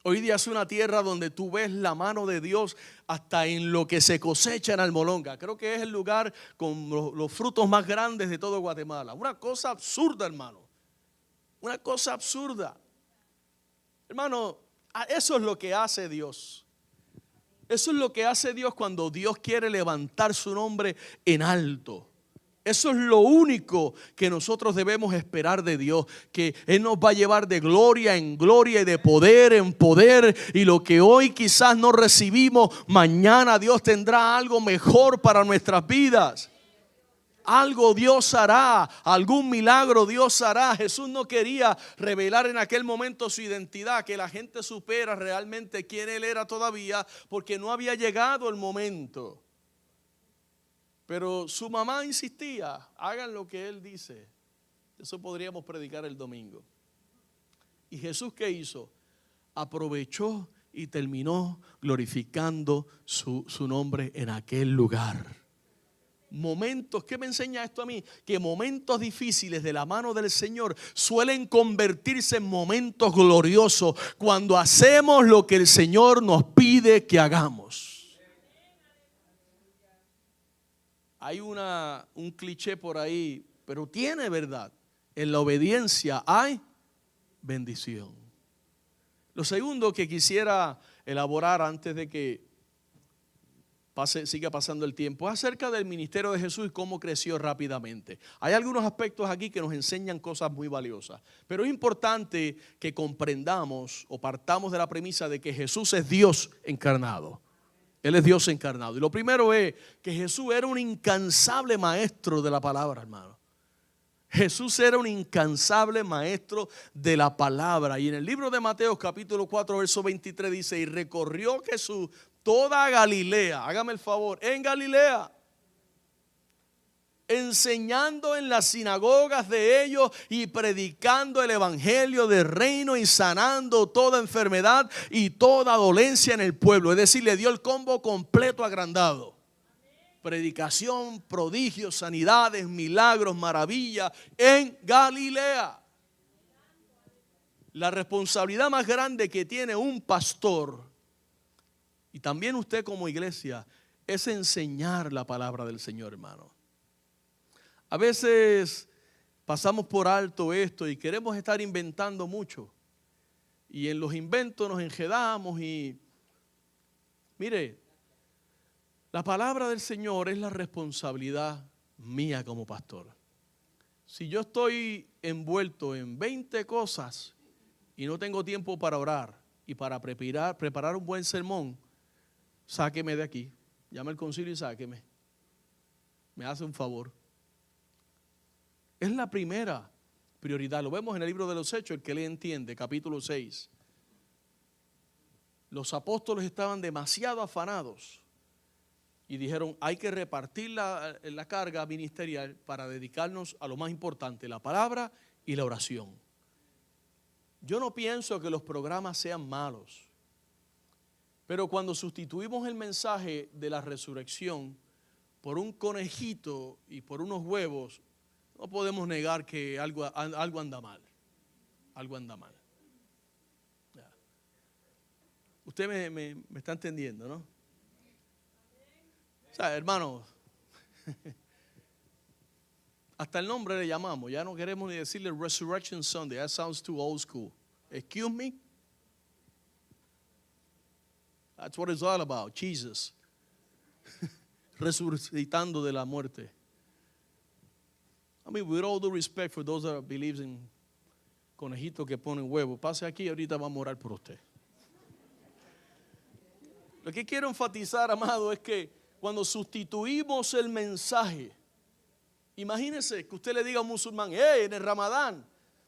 Hoy día es una tierra donde tú ves la mano de Dios hasta en lo que se cosecha en Almolonga. Creo que es el lugar con los frutos más grandes de todo Guatemala. Una cosa absurda, hermano. Una cosa absurda. Hermano, eso es lo que hace Dios. Eso es lo que hace Dios cuando Dios quiere levantar su nombre en alto. Eso es lo único que nosotros debemos esperar de Dios, que Él nos va a llevar de gloria en gloria y de poder en poder, y lo que hoy quizás no recibimos, mañana Dios tendrá algo mejor para nuestras vidas. Algo Dios hará, algún milagro Dios hará. Jesús no quería revelar en aquel momento su identidad, que la gente supiera realmente quién Él era todavía, porque no había llegado el momento. Pero su mamá insistía, hagan lo que Él dice. Eso podríamos predicar el domingo. ¿Y Jesús qué hizo? Aprovechó y terminó glorificando su nombre en aquel lugar. Momentos, ¿qué me enseña esto a mí? Que momentos difíciles de la mano del Señor suelen convertirse en momentos gloriosos cuando hacemos lo que el Señor nos pide que hagamos. Hay un cliché por ahí, pero tiene verdad. En la obediencia hay bendición. Lo segundo que quisiera elaborar antes de que siga pasando el tiempo es acerca del ministerio de Jesús y cómo creció rápidamente. Hay algunos aspectos aquí que nos enseñan cosas muy valiosas, pero es importante que comprendamos o partamos de la premisa de que Jesús es Dios encarnado. Él es Dios encarnado. Y lo primero es que Jesús era un incansable maestro de la palabra, hermano. Jesús era un incansable maestro de la palabra. Y en el libro de Mateo capítulo 4 verso 23 dice, y recorrió Jesús toda Galilea, hágame el favor, en Galilea, enseñando en las sinagogas de ellos y predicando el evangelio del reino y sanando toda enfermedad y toda dolencia en el pueblo. Es decir, le dio el combo completo agrandado. Predicación, prodigios, sanidades, milagros, maravillas en Galilea. La responsabilidad más grande que tiene un pastor y también usted como iglesia es enseñar la palabra del Señor, hermano. A veces pasamos por alto esto y queremos estar inventando mucho. Y en los inventos nos enredamos y mire, la palabra del Señor es la responsabilidad mía como pastor. Si yo estoy envuelto en 20 cosas y no tengo tiempo para orar y para preparar un buen sermón, sáqueme de aquí. Llame al concilio y sáqueme. Me hace un favor. Es la primera prioridad. Lo vemos en el libro de los Hechos, el que le entiende, capítulo 6. Los apóstoles estaban demasiado afanados y dijeron, hay que repartir la carga ministerial para dedicarnos a lo más importante, la palabra y la oración. Yo no pienso que los programas sean malos, pero cuando sustituimos el mensaje de la resurrección por un conejito y por unos huevos, no podemos negar que algo anda mal. Algo anda mal. Ya. Usted me está entendiendo, ¿no? O sea, hermano, hasta el nombre le llamamos. Ya no queremos ni decirle Resurrection Sunday. That sounds too old school. Excuse me? That's what it's all about. Jesus. Resucitando de la muerte. I mean, with all due respect for those that believes in conejitos que ponen huevos, pase aquí, ahorita vamos a orar por usted. Lo que quiero enfatizar, amado, es que cuando sustituimos el mensaje, imagínese que usted le diga a un musulmán, en el Ramadán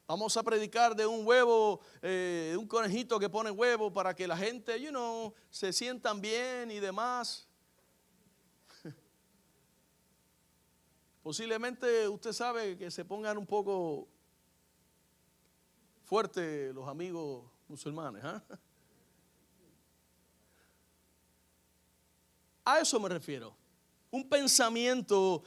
vamos a predicar de un huevo, de un conejito que pone huevo para que la gente, se sientan bien y demás. Posiblemente usted sabe que se pongan un poco fuertes los amigos musulmanes. A eso me refiero. Un pensamiento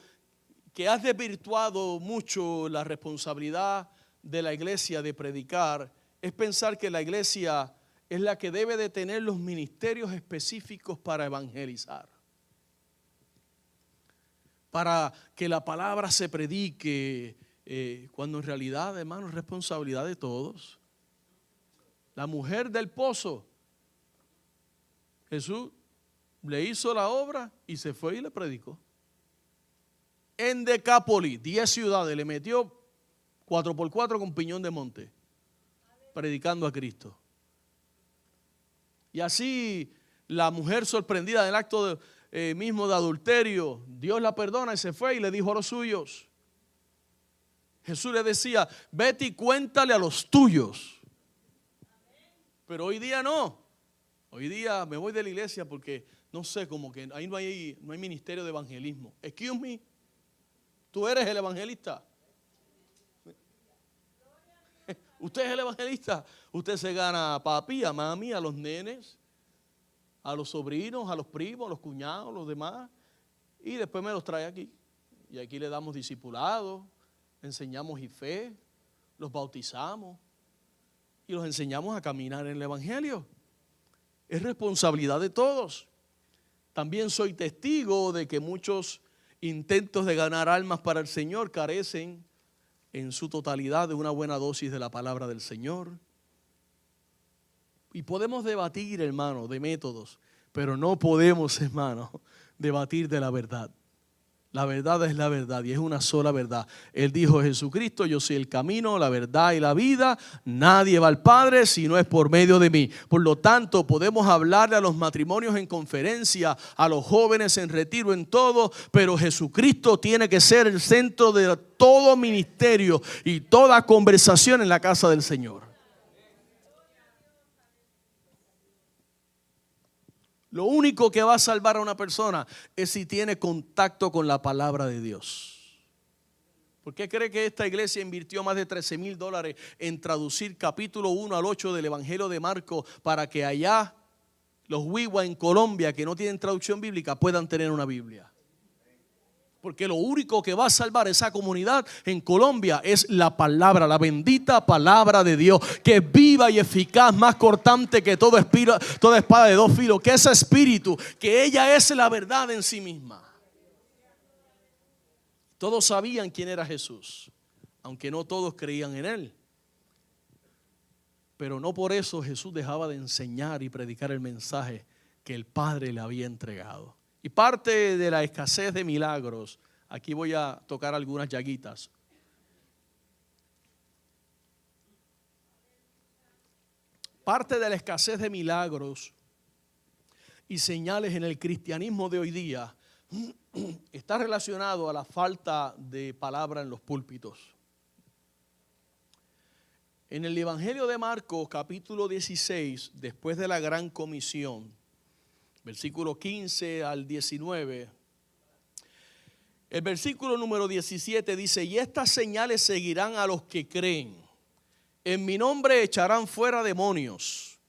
que ha desvirtuado mucho la responsabilidad de la iglesia de predicar es pensar que la iglesia es la que debe de tener los ministerios específicos para evangelizar. Para que la palabra se predique, cuando en realidad, hermano, es responsabilidad de todos. La mujer del pozo, Jesús le hizo la obra y se fue y le predicó. En Decápolis, 10 ciudades, le metió 4x4 con piñón de monte, predicando a Cristo. Y así la mujer sorprendida del acto mismo de adulterio, Dios la perdona y se fue y le dijo a los suyos. Jesús le decía, vete y cuéntale a los tuyos. Pero hoy día no. Hoy día me voy de la iglesia porque, no sé, como que ahí no hay ministerio de evangelismo. Excuse me, tú eres el evangelista. Usted es el evangelista. Usted se gana a papi, a mami, a los nenes, a los sobrinos, a los primos, a los cuñados, a los demás. Y después me los trae aquí. Y aquí le damos discipulado, enseñamos y fe, los bautizamos y los enseñamos a caminar en el evangelio. Es responsabilidad de todos. También soy testigo de que muchos intentos de ganar almas para el Señor carecen en su totalidad de una buena dosis de la palabra del Señor. Y podemos debatir, hermano, de métodos, pero no podemos, hermano, debatir de la verdad. La verdad es la verdad y es una sola verdad. Él dijo, Jesucristo, yo soy el camino, la verdad y la vida. Nadie va al Padre si no es por medio de mí. Por lo tanto, podemos hablarle a los matrimonios en conferencia, a los jóvenes en retiro, en todo, pero Jesucristo tiene que ser el centro de todo ministerio y toda conversación en la casa del Señor. Lo único que va a salvar a una persona es si tiene contacto con la palabra de Dios. ¿Por qué cree que esta iglesia invirtió más de $13,000 en traducir capítulo 1 al 8 del Evangelio de Marcos para que allá los Wiwa en Colombia que no tienen traducción bíblica puedan tener una Biblia? Porque lo único que va a salvar esa comunidad en Colombia es la palabra, la bendita palabra de Dios, que es viva y eficaz, más cortante que toda espada de dos filos, que ese espíritu, que ella es la verdad en sí misma. Todos sabían quién era Jesús, aunque no todos creían en él. Pero no por eso Jesús dejaba de enseñar y predicar el mensaje que el Padre le había entregado. Y parte de la escasez de milagros, aquí voy a tocar algunas llaguitas. parte de la escasez de milagros y señales en el cristianismo de hoy día está relacionado a la falta de palabra en los púlpitos. En el Evangelio de Marcos, capítulo 16, después de la gran comisión, versículo 15 al 19, el versículo número 17 dice: y estas señales seguirán a los que creen. En mi nombre echarán fuera demonios,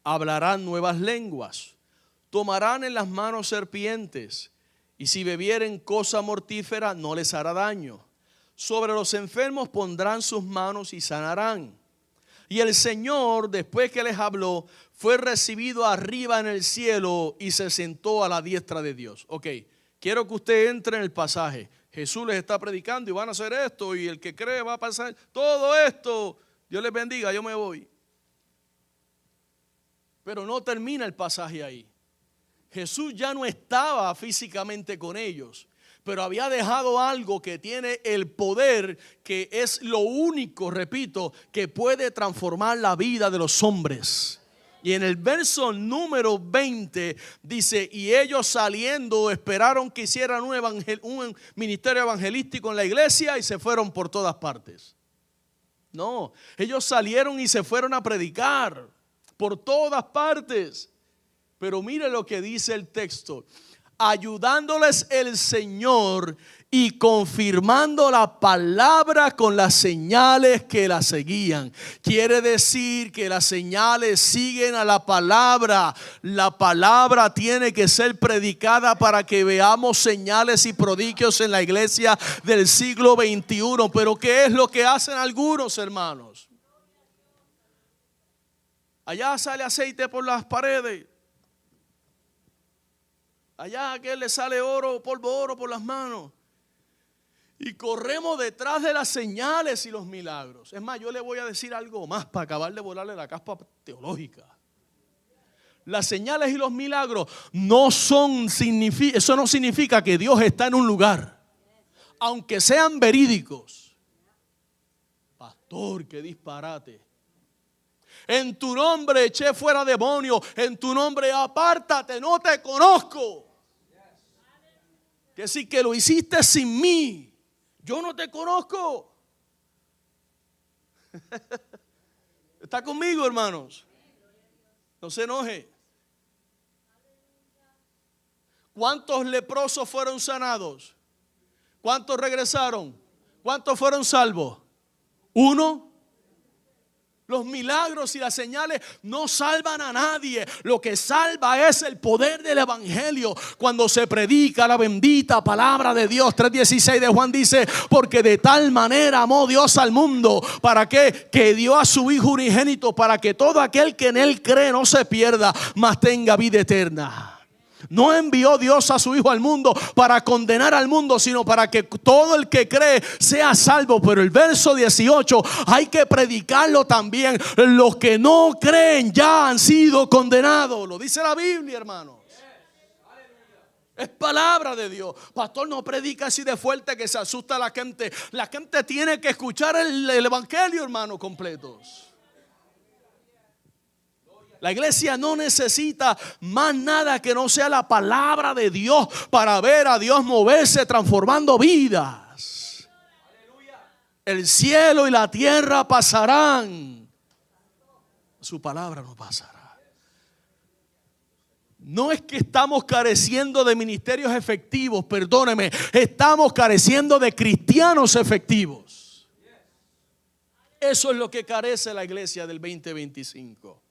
hablarán nuevas lenguas, tomarán en las manos serpientes, y si bebieren cosa mortífera no les hará daño. Sobre los enfermos pondrán sus manos y sanarán. Y el Señor, después que les habló, fue recibido arriba en el cielo y se sentó a la diestra de Dios. Ok, quiero que usted entre en el pasaje. Jesús les está predicando y van a hacer esto, y el que cree va a pasar todo esto. Dios les bendiga, yo me voy. Pero no termina el pasaje ahí. Jesús ya no estaba físicamente con ellos, pero había dejado algo que tiene el poder, que es lo único, repito, que puede transformar la vida de los hombres. Y en el verso número 20 dice: y ellos saliendo esperaron que hicieran un ministerio evangelístico en la iglesia y se fueron por todas partes. No, ellos salieron y se fueron a predicar por todas partes. Pero mire lo que dice el texto: ayudándoles el Señor y confirmando la palabra con las señales que la seguían. Quiere decir que las señales siguen a la palabra. La palabra tiene que ser predicada para que veamos señales y prodigios en la iglesia del siglo XXI. Pero ¿qué es lo que hacen algunos, hermanos? Allá sale aceite por las paredes. Allá a aquel le sale oro, polvo oro por las manos. Y corremos detrás de las señales y los milagros. Es más, yo le voy a decir algo más para acabar de volarle la caspa teológica. Las señales y los milagros eso no significa que Dios está en un lugar, aunque sean verídicos. Pastor, qué disparate. En tu nombre eché fuera demonios, en tu nombre apártate, no te conozco. Que decir que lo hiciste sin mí, yo no te conozco. ¿Está conmigo, hermanos? No se enoje. ¿Cuántos leprosos fueron sanados? ¿Cuántos regresaron? ¿Cuántos fueron salvos? ¿Uno? Los milagros y las señales no salvan a nadie. Lo que salva es el poder del evangelio. Cuando se predica la bendita palabra de Dios. 3:16 de Juan dice: porque de tal manera amó Dios al mundo. ¿Para qué? Que dio a su Hijo unigénito, para que todo aquel que en él cree no se pierda, mas tenga vida eterna. No envió Dios a su Hijo al mundo para condenar al mundo, sino para que todo el que cree sea salvo. Pero el verso 18 hay que predicarlo también. Los que no creen ya han sido condenados. Lo dice la Biblia, hermanos. Es palabra de Dios. Pastor, no predica así de fuerte que se asusta a la gente. La gente tiene que escuchar el evangelio, hermano, completos. La iglesia no necesita más nada que no sea la palabra de Dios para ver a Dios moverse transformando vidas. El cielo y la tierra pasarán, su palabra no pasará. No es que estamos careciendo de ministerios efectivos, perdóneme, estamos careciendo de cristianos efectivos. Eso es lo que carece la iglesia del 2025.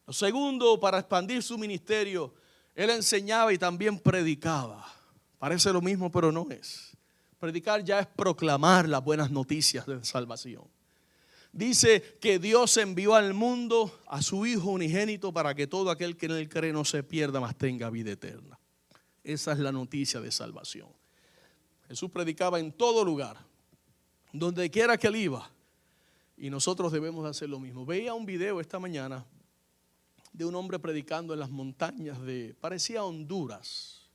Lo segundo, para expandir su ministerio, él enseñaba y también predicaba. Parece lo mismo, pero no es. Predicar ya es proclamar las buenas noticias de salvación. Dice que Dios envió al mundo a su Hijo unigénito para que todo aquel que en él cree no se pierda, mas tenga vida eterna. Esa es la noticia de salvación. Jesús predicaba en todo lugar, donde quiera que él iba. Y nosotros debemos hacer lo mismo. Veía un video esta mañana de un hombre predicando en las montañas parecía Honduras,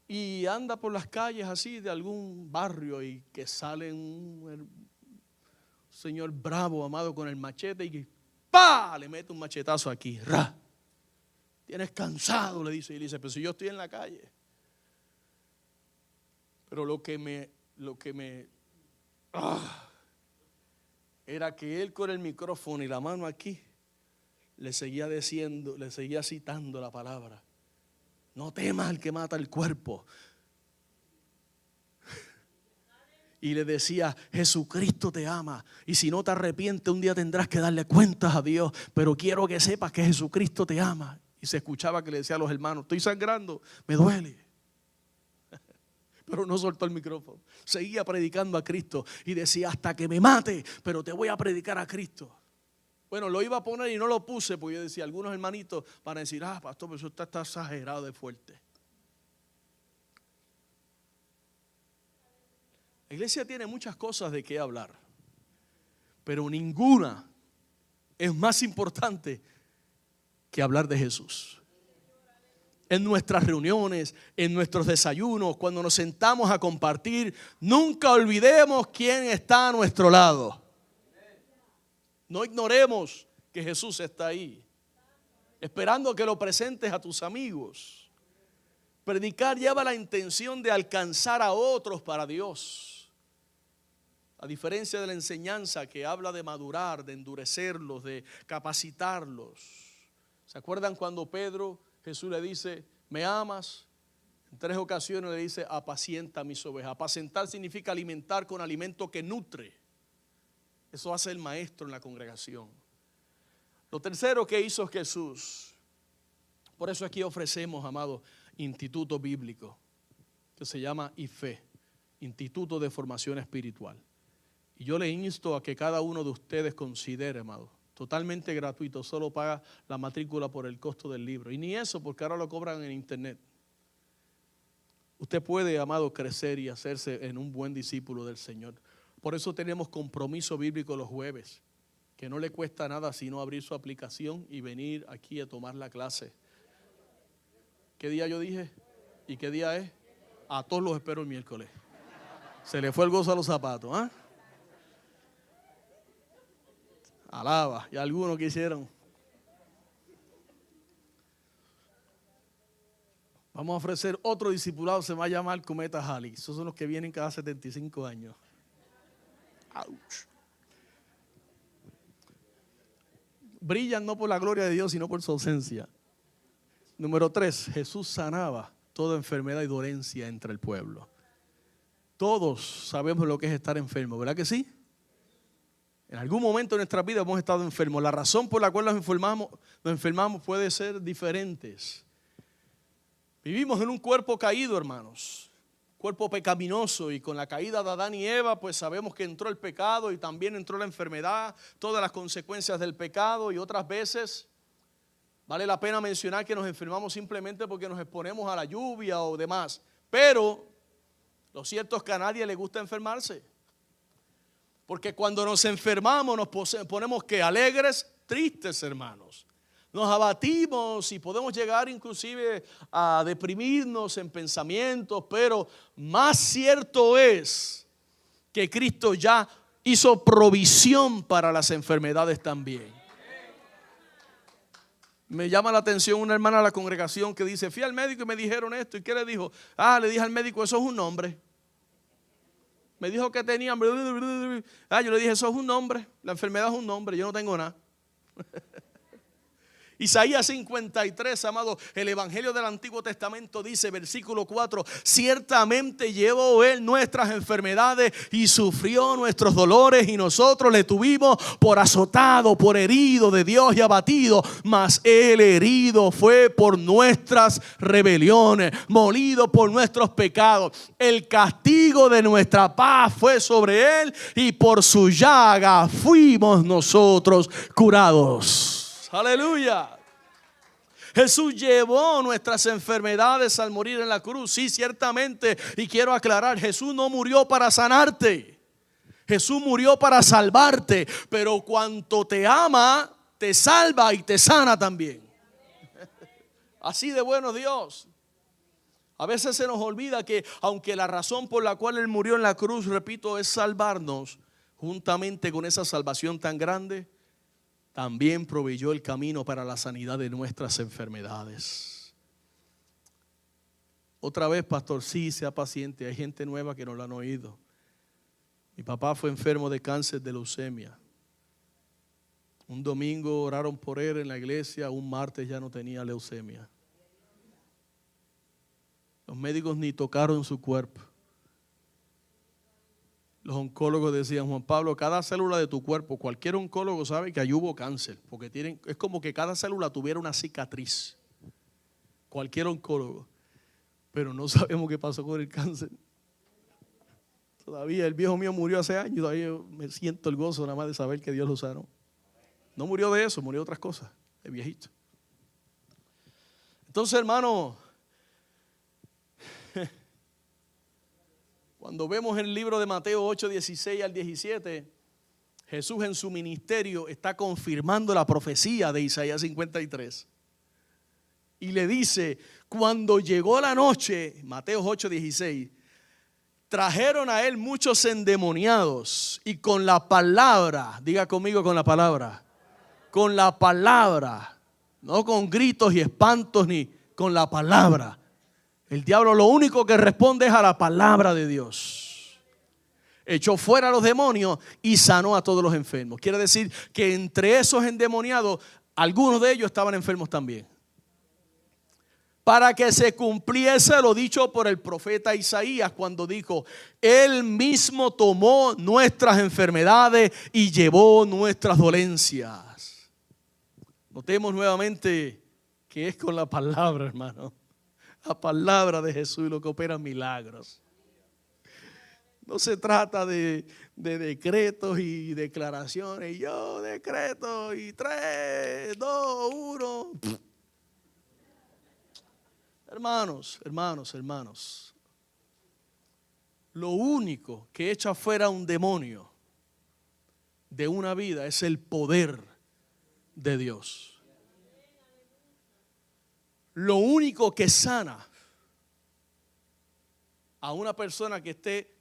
y anda por las calles así de algún barrio, y que salen señor bravo, amado, con el machete y ¡pa! Le mete un machetazo aquí. ¡Ra! Tienes cansado, le dice. Y le dice, pero si yo estoy en la calle. Pero lo que me era que él con el micrófono y la mano aquí le seguía diciendo, le seguía citando la palabra. No temas al que mata el cuerpo. Y le decía, Jesucristo te ama. Y si no te arrepientes, un día tendrás que darle cuentas a Dios. Pero quiero que sepas que Jesucristo te ama. Y se escuchaba que le decía a los hermanos, estoy sangrando, me duele. Pero no soltó el micrófono. Seguía predicando a Cristo. Y decía, hasta que me mate, pero te voy a predicar a Cristo. Bueno, lo iba a poner y no lo puse. Porque yo decía, algunos hermanitos van a decir, pastor, pero eso está exagerado de fuerte. La iglesia tiene muchas cosas de qué hablar, pero ninguna es más importante que hablar de Jesús. En nuestras reuniones, en nuestros desayunos, cuando nos sentamos a compartir, nunca olvidemos quién está a nuestro lado. No ignoremos que Jesús está ahí, esperando que lo presentes a tus amigos. Predicar lleva la intención de alcanzar a otros para Dios. A diferencia de la enseñanza que habla de madurar, de endurecerlos, de capacitarlos. ¿Se acuerdan cuando Jesús le dice, ¿me amas? En 3 ocasiones le dice, apacienta mis ovejas. Apacentar significa alimentar con alimento que nutre. Eso hace el maestro en la congregación. Lo tercero que hizo Jesús, por eso aquí ofrecemos, amado, instituto bíblico, que se llama IFE, Instituto de Formación Espiritual. Y yo le insto a que cada uno de ustedes considere, amado, totalmente gratuito, solo paga la matrícula por el costo del libro. Y ni eso, porque ahora lo cobran en internet. Usted puede, amado, crecer y hacerse en un buen discípulo del Señor. Por eso tenemos compromiso bíblico los jueves, que no le cuesta nada sino abrir su aplicación y venir aquí a tomar la clase. ¿Qué día yo dije? ¿Y qué día es? A todos los espero el miércoles. Se le fue el gozo a los zapatos, ¿ah? Alaba, y algunos quisieron. Vamos a ofrecer otro discipulado, se va a llamar Cometa Halley. Esos son los que vienen cada 75 años. Ouch. Brillan no por la gloria de Dios, sino por su ausencia. Número 3, Jesús sanaba toda enfermedad y dolencia entre el pueblo. Todos sabemos lo que es estar enfermo, ¿verdad que sí? En algún momento de nuestra vida hemos estado enfermos. La razón por la cual nos enfermamos puede ser diferentes. Vivimos en un cuerpo caído, hermanos. Cuerpo pecaminoso, y con la caída de Adán y Eva, pues sabemos que entró el pecado y también entró la enfermedad, todas las consecuencias del pecado, y otras veces vale la pena mencionar que nos enfermamos simplemente porque nos exponemos a la lluvia o demás. Pero lo cierto es que a nadie le gusta enfermarse. Porque cuando nos enfermamos nos ponemos que alegres, tristes, hermanos. Nos abatimos y podemos llegar inclusive a deprimirnos en pensamientos, pero más cierto es que Cristo ya hizo provisión para las enfermedades también. Me llama la atención una hermana de la congregación que dice, fui al médico y me dijeron esto. ¿Y qué le dijo? Le dije al médico, eso es un nombre. Me dijo que tenía, yo le dije, eso es un nombre, la enfermedad es un nombre, yo no tengo nada. Isaías 53, amado, el Evangelio del Antiguo Testamento dice, versículo 4, ciertamente llevó Él nuestras enfermedades y sufrió nuestros dolores, y nosotros le tuvimos por azotado, por herido de Dios y abatido, mas Él herido fue por nuestras rebeliones, molido por nuestros pecados. El castigo de nuestra paz fue sobre Él, y por su llaga fuimos nosotros curados. Aleluya. Jesús llevó nuestras enfermedades al morir en la cruz. Sí, ciertamente. Y quiero aclarar, Jesús no murió para sanarte. Jesús murió para salvarte. Pero cuanto te ama, te salva y te sana también. Así de bueno Dios. A veces se nos olvida que aunque la razón por la cual Él murió en la cruz, repito, es salvarnos, juntamente con esa salvación tan grande, también proveyó el camino para la sanidad de nuestras enfermedades. Otra vez, pastor, sí, sea paciente. Hay gente nueva que no lo han oído. Mi papá fue enfermo de cáncer de leucemia. Un domingo oraron por él en la iglesia, un martes ya no tenía leucemia. Los médicos ni tocaron su cuerpo. Los oncólogos decían, Juan Pablo, cada célula de tu cuerpo, cualquier oncólogo sabe que ahí hubo cáncer, porque es como que cada célula tuviera una cicatriz. Cualquier oncólogo. Pero no sabemos qué pasó con el cáncer. Todavía el viejo mío murió hace años, todavía me siento el gozo nada más de saber que Dios lo sanó. No murió de eso, murió de otras cosas, el viejito. Entonces, hermano, cuando vemos el libro de Mateo 8, 16 al 17, Jesús en su ministerio está confirmando la profecía de Isaías 53. Y le dice, cuando llegó la noche, Mateo 8, 16, trajeron a él muchos endemoniados y con la palabra, diga conmigo con la palabra, no con gritos y espantos ni con la palabra. El diablo lo único que responde es a la palabra de Dios. Echó fuera a los demonios y sanó a todos los enfermos. Quiere decir que entre esos endemoniados, algunos de ellos estaban enfermos también. Para que se cumpliese lo dicho por el profeta Isaías cuando dijo, Él mismo tomó nuestras enfermedades y llevó nuestras dolencias. Notemos nuevamente que es con la palabra, hermano. La palabra de Jesús lo que opera milagros. No se trata de decretos y declaraciones. Yo decreto y 3, 2, 1. Hermanos. Lo único que echa fuera un demonio de una vida es el poder de Dios. Lo único que sana a una persona que esté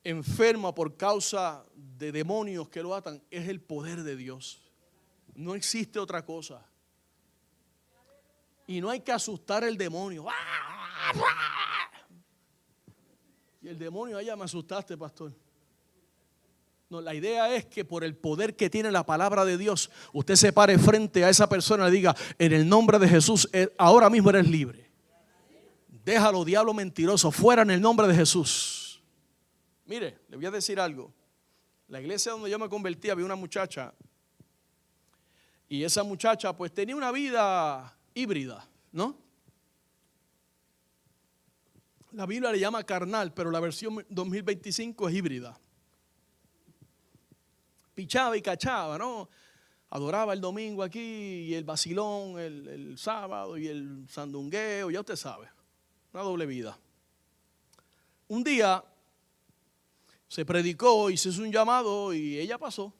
enferma por causa de demonios que lo atan es el poder de Dios. No existe otra cosa. Y no hay que asustar al demonio. Y el demonio, ya me asustaste, pastor. No, la idea es que por el poder que tiene la palabra de Dios, usted se pare frente a esa persona y le diga, en el nombre de Jesús, ahora mismo eres libre. Déjalo, diablo mentiroso, fuera en el nombre de Jesús. Mire, le voy a decir algo. La iglesia donde yo me convertí había una muchacha. Y esa muchacha pues tenía una vida híbrida, ¿no? La Biblia le llama carnal, pero la versión 2025 es híbrida. Pichaba y cachaba, ¿no? Adoraba el domingo aquí y el vacilón, el sábado y el sandungueo, ya usted sabe, una doble vida. Un día se predicó y se hizo un llamado y ella pasó.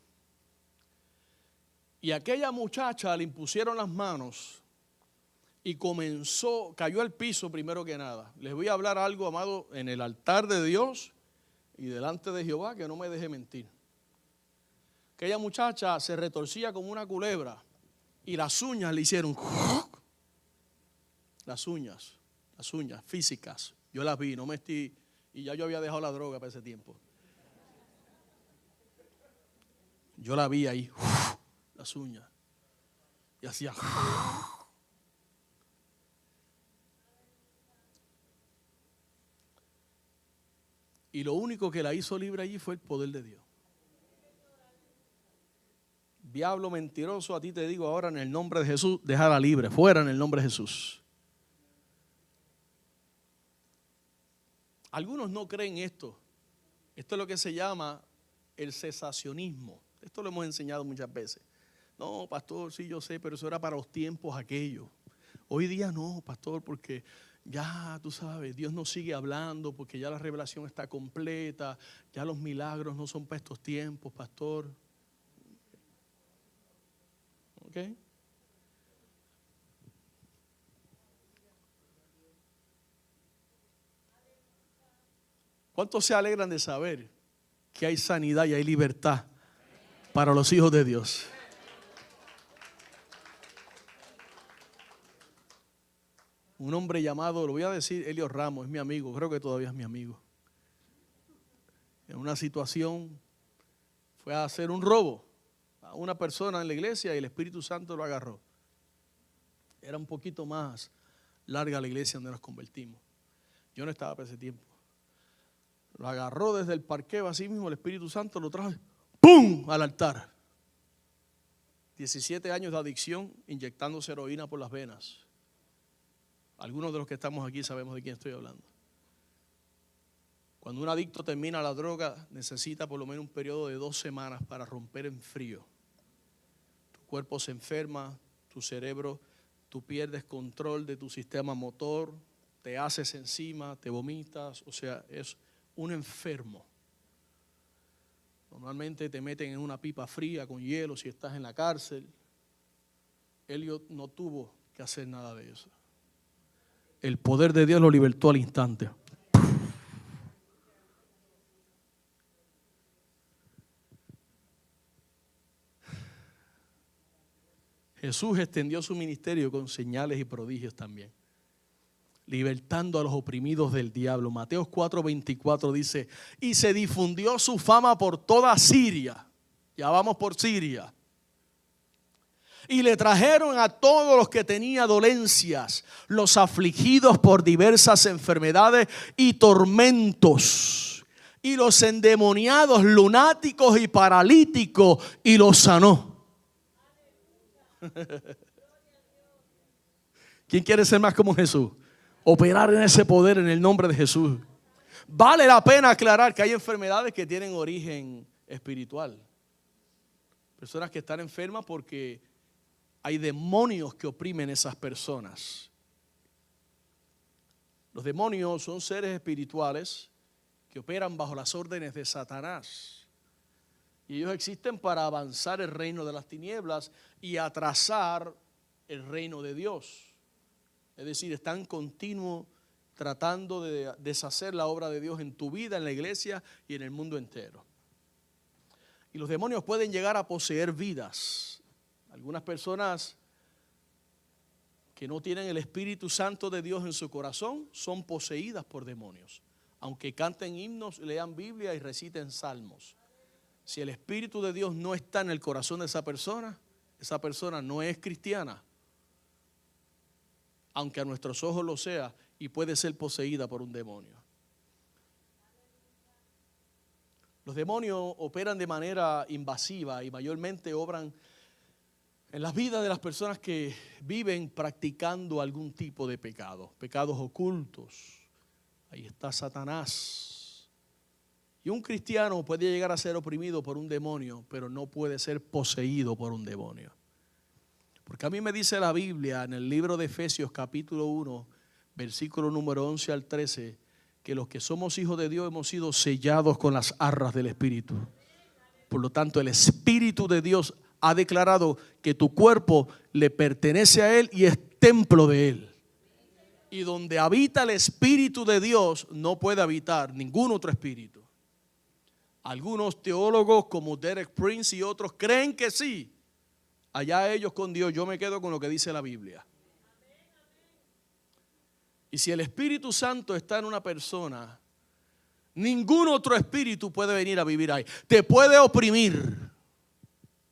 Y a aquella muchacha le impusieron las manos y cayó al piso primero que nada. Les voy a hablar algo, amado, en el altar de Dios y delante de Jehová, que no me deje mentir. Aquella muchacha se retorcía como una culebra y las uñas le hicieron las uñas físicas. Yo las vi, y ya yo había dejado la droga para ese tiempo. Yo la vi ahí, las uñas, y hacía. Y lo único que la hizo libre allí fue el poder de Dios. Diablo mentiroso, a ti te digo ahora en el nombre de Jesús, déjala libre, fuera en el nombre de Jesús. Algunos no creen esto. Esto es lo que se llama el cesacionismo. Esto lo hemos enseñado muchas veces. No, pastor, sí yo sé, pero eso era para los tiempos aquellos. Hoy día no, pastor, porque ya tú sabes, Dios nos sigue hablando, porque ya la revelación está completa, ya los milagros no son para estos tiempos, pastor. ¿Ok? ¿Cuántos se alegran de saber que hay sanidad y hay libertad para los hijos de Dios. Un hombre llamado, lo voy a decir, Elio Ramos, es mi amigo, creo que todavía es mi amigo. En una situación fue a hacer un robo a una persona en la iglesia y el Espíritu Santo lo agarró. Era un poquito más larga la iglesia donde nos convertimos. Yo no estaba para ese tiempo. Lo agarró desde el parqueo, así mismo el Espíritu Santo lo trajo, ¡pum!, al altar. 17 años de adicción, inyectándose heroína por las venas. Algunos de los que estamos aquí sabemos de quién estoy hablando. Cuando un adicto termina la droga, necesita por lo menos un periodo de 2 semanas para romper en frío. Tu cuerpo se enferma, tu cerebro, tú pierdes control de tu sistema motor, te haces encima, te vomitas, o sea, es un enfermo. Normalmente te meten en una pipa fría con hielo si estás en la cárcel. Elliot no tuvo que hacer nada de eso. El poder de Dios lo libertó al instante. Jesús extendió su ministerio con señales y prodigios también, libertando a los oprimidos del diablo. Mateo 4:24 dice, y se difundió su fama por toda Siria. Ya vamos por Siria. Y le trajeron a todos los que tenían dolencias, los afligidos por diversas enfermedades y tormentos, y los endemoniados, lunáticos y paralíticos, y los sanó. ¿Quién quiere ser más como Jesús? Operar en ese poder en el nombre de Jesús. Vale la pena aclarar que hay enfermedades que tienen origen espiritual. Personas que están enfermas porque hay demonios que oprimen a esas personas. Los demonios son seres espirituales que operan bajo las órdenes de Satanás. Y ellos existen para avanzar el reino de las tinieblas y atrasar el reino de Dios. Es decir, están continuo tratando de deshacer la obra de Dios en tu vida, en la iglesia y en el mundo entero. Y los demonios pueden llegar a poseer vidas. Algunas personas que no tienen el Espíritu Santo de Dios en su corazón son poseídas por demonios. Aunque canten himnos, lean Biblia y reciten salmos. Si el Espíritu de Dios no está en el corazón de esa persona no es cristiana. Aunque a nuestros ojos lo sea, y puede ser poseída por un demonio. Los demonios operan de manera invasiva y mayormente obran en las vidas de las personas que viven practicando algún tipo de pecado, pecados ocultos. Ahí está Satanás. Y un cristiano puede llegar a ser oprimido por un demonio, pero no puede ser poseído por un demonio. Porque a mí me dice la Biblia en el libro de Efesios capítulo 1, versículo número 11 al 13, que los que somos hijos de Dios hemos sido sellados con las arras del Espíritu. Por lo tanto, el Espíritu de Dios ha declarado que tu cuerpo le pertenece a Él y es templo de Él. Y donde habita el Espíritu de Dios no puede habitar ningún otro espíritu. Algunos teólogos como Derek Prince y otros creen que sí. Allá ellos con Dios, yo me quedo con lo que dice la Biblia. Y si el Espíritu Santo está en una persona, ningún otro espíritu puede venir a vivir ahí. Te puede oprimir,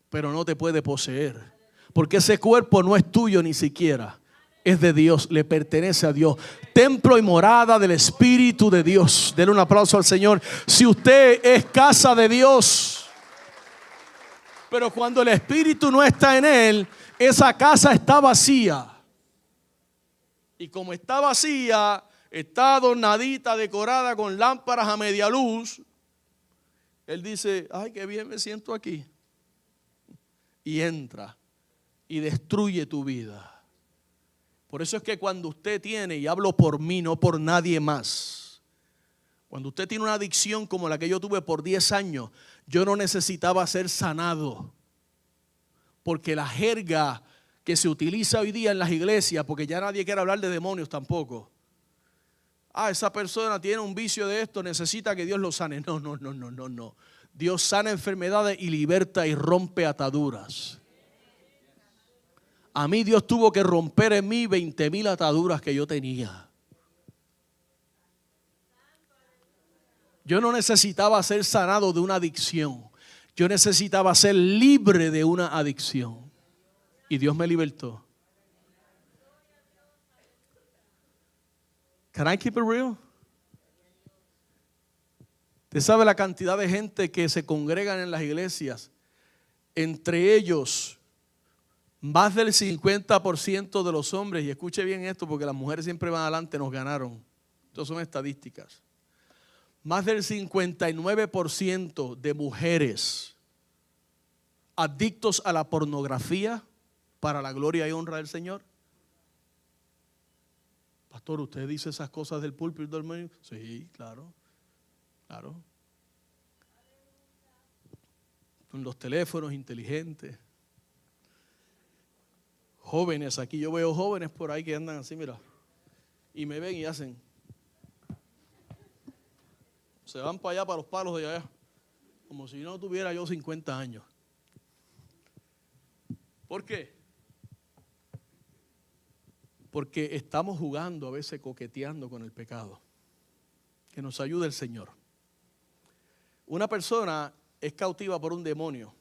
pero no te puede poseer. Porque ese cuerpo no es tuyo ni siquiera. Es de Dios, le pertenece a Dios. Templo y morada del Espíritu de Dios. Denle un aplauso al Señor. Si usted es casa de Dios, pero cuando el Espíritu no está en él, esa casa está vacía. Y como está vacía, está adornadita, decorada con lámparas a media luz, él dice, ay, qué bien me siento aquí. Y entra y destruye tu vida. Por eso es que cuando usted tiene, y hablo por mí, no por nadie más, cuando usted tiene una adicción como la que yo tuve por 10 años, yo no necesitaba ser sanado. Porque la jerga que se utiliza hoy día en las iglesias, porque ya nadie quiere hablar de demonios tampoco. esa persona tiene un vicio de esto, necesita que Dios lo sane. No. Dios sana enfermedades y liberta y rompe ataduras. A mí Dios tuvo que romper en mí 20,000 ataduras que yo tenía. Yo no necesitaba ser sanado de una adicción. Yo necesitaba ser libre de una adicción. Y Dios me libertó. Can I keep it real? Usted sabe la cantidad de gente que se congregan en las iglesias. Entre ellos, más del 50% de los hombres, y escuche bien esto porque las mujeres siempre van adelante, nos ganaron. Estas son estadísticas. Más del 59% de mujeres adictos a la pornografía para la gloria y honra del Señor. Pastor, ¿usted dice esas cosas del púlpito del medio? Sí, claro. Con los teléfonos inteligentes. Jóvenes, aquí yo veo jóvenes por ahí que andan así, mira, y me ven y hacen. Se van para allá, para los palos de allá, como si no tuviera yo 50 años. ¿Por qué? Porque estamos jugando, a veces coqueteando con el pecado. Que nos ayude el Señor. Una persona es cautiva por un demonio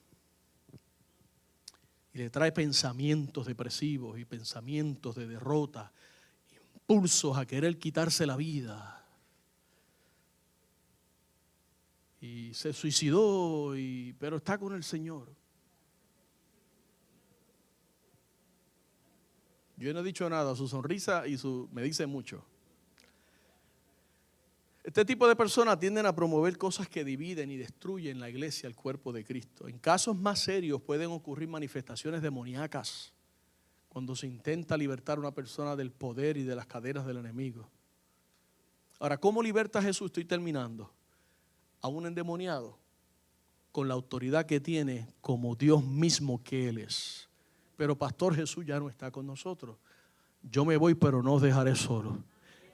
y le trae pensamientos depresivos y pensamientos de derrota, impulsos a querer quitarse la vida. Y se suicidó, pero está con el Señor. Yo no he dicho nada, su sonrisa me dice mucho. Este tipo de personas tienden a promover cosas que dividen y destruyen la iglesia, el cuerpo de Cristo. En casos más serios pueden ocurrir manifestaciones demoníacas cuando se intenta libertar a una persona del poder y de las cadenas del enemigo. Ahora, ¿cómo liberta Jesús? Estoy terminando. A un endemoniado con la autoridad que tiene como Dios mismo que Él es. Pero pastor, Jesús ya no está con nosotros. Yo me voy, pero no os dejaré solo.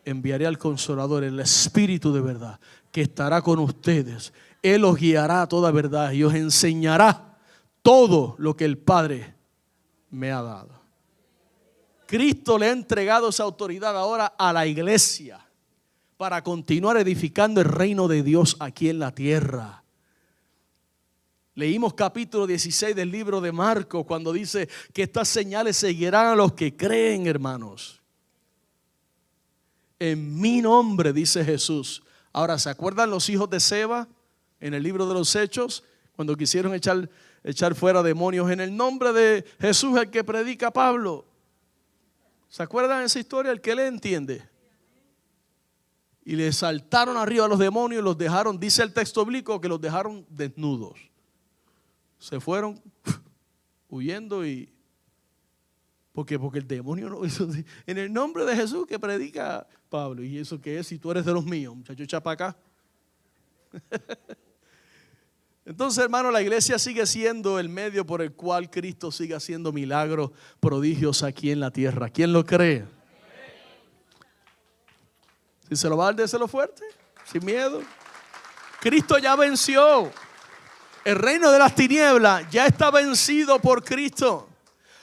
Enviaré al Consolador, el Espíritu de verdad, que estará con ustedes. Él os guiará a toda verdad y os enseñará todo lo que el Padre me ha dado. Cristo le ha entregado esa autoridad ahora a la iglesia para continuar edificando el reino de Dios aquí en la tierra. Leímos capítulo 16 del libro de Marcos cuando dice que estas señales seguirán a los que creen, hermanos. En mi nombre, dice Jesús. Ahora, ¿se acuerdan los hijos de Seba en el libro de los Hechos? Cuando quisieron echar fuera demonios en el nombre de Jesús, el que predica Pablo. ¿Se acuerdan de esa historia? El que le entiende. Y le saltaron arriba a los demonios y los dejaron, dice el texto bíblico, que los dejaron desnudos. Se fueron huyendo y... Porque el demonio no hizo así. En el nombre de Jesús que predica Pablo. ¿Y eso qué es? Si tú eres de los míos, muchacho, echa para acá. Entonces, hermano, la iglesia sigue siendo el medio por el cual Cristo sigue haciendo milagros, prodigios aquí en la tierra. ¿Quién lo cree? Si se lo va a dar, déselo fuerte, sin miedo. Cristo ya venció. El reino de las tinieblas ya está vencido por Cristo.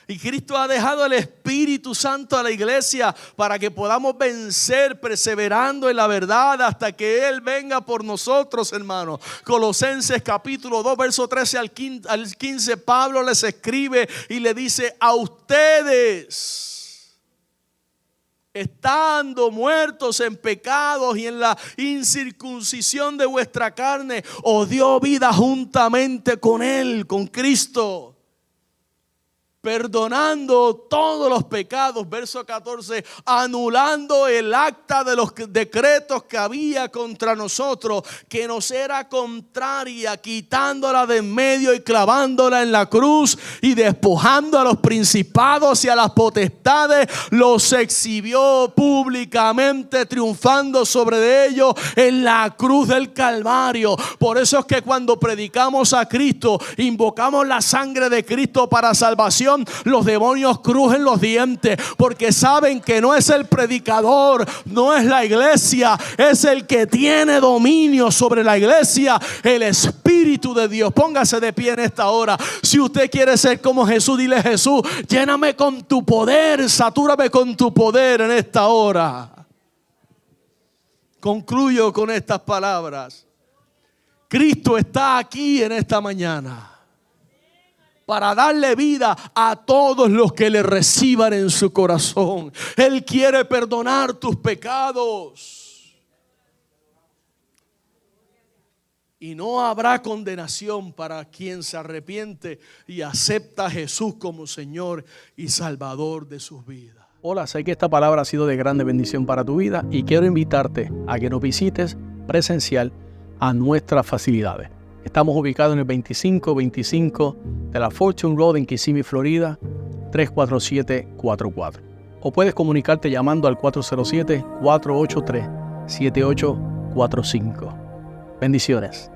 Y Cristo ha dejado el Espíritu Santo a la iglesia para que podamos vencer perseverando en la verdad hasta que Él venga por nosotros, hermanos. Colosenses capítulo 2, verso 13 al 15, Pablo les escribe y le dice: a ustedes, estando muertos en pecados y en la incircuncisión de vuestra carne, os dio vida juntamente con Él, con Cristo, perdonando todos los pecados, verso 14, anulando el acta de los decretos que había contra nosotros, que nos era contraria, quitándola de en medio y clavándola en la cruz, y despojando a los principados y a las potestades, los exhibió públicamente, triunfando sobre ellos en la cruz del Calvario. Por eso es que cuando predicamos a Cristo, invocamos la sangre de Cristo para salvación, predicación, los demonios crujen los dientes, porque saben que no es el predicador, no es la iglesia, es el que tiene dominio sobre la iglesia, el Espíritu de Dios. Póngase de pie en esta hora. Si usted quiere ser como Jesús, dile: Jesús, lléname con tu poder, satúrame con tu poder en esta hora. Concluyo con estas palabras. Cristo está aquí en esta mañana para darle vida a todos los que le reciban en su corazón. Él quiere perdonar tus pecados. Y no habrá condenación para quien se arrepiente y acepta a Jesús como Señor y Salvador de sus vidas. Hola, sé que esta palabra ha sido de grande bendición para tu vida y quiero invitarte a que nos visites presencial a nuestras facilidades. Estamos ubicados en el 2525 de la Fortune Road en Kissimmee, Florida, 34744. O puedes comunicarte llamando al 407-483-7845. Bendiciones.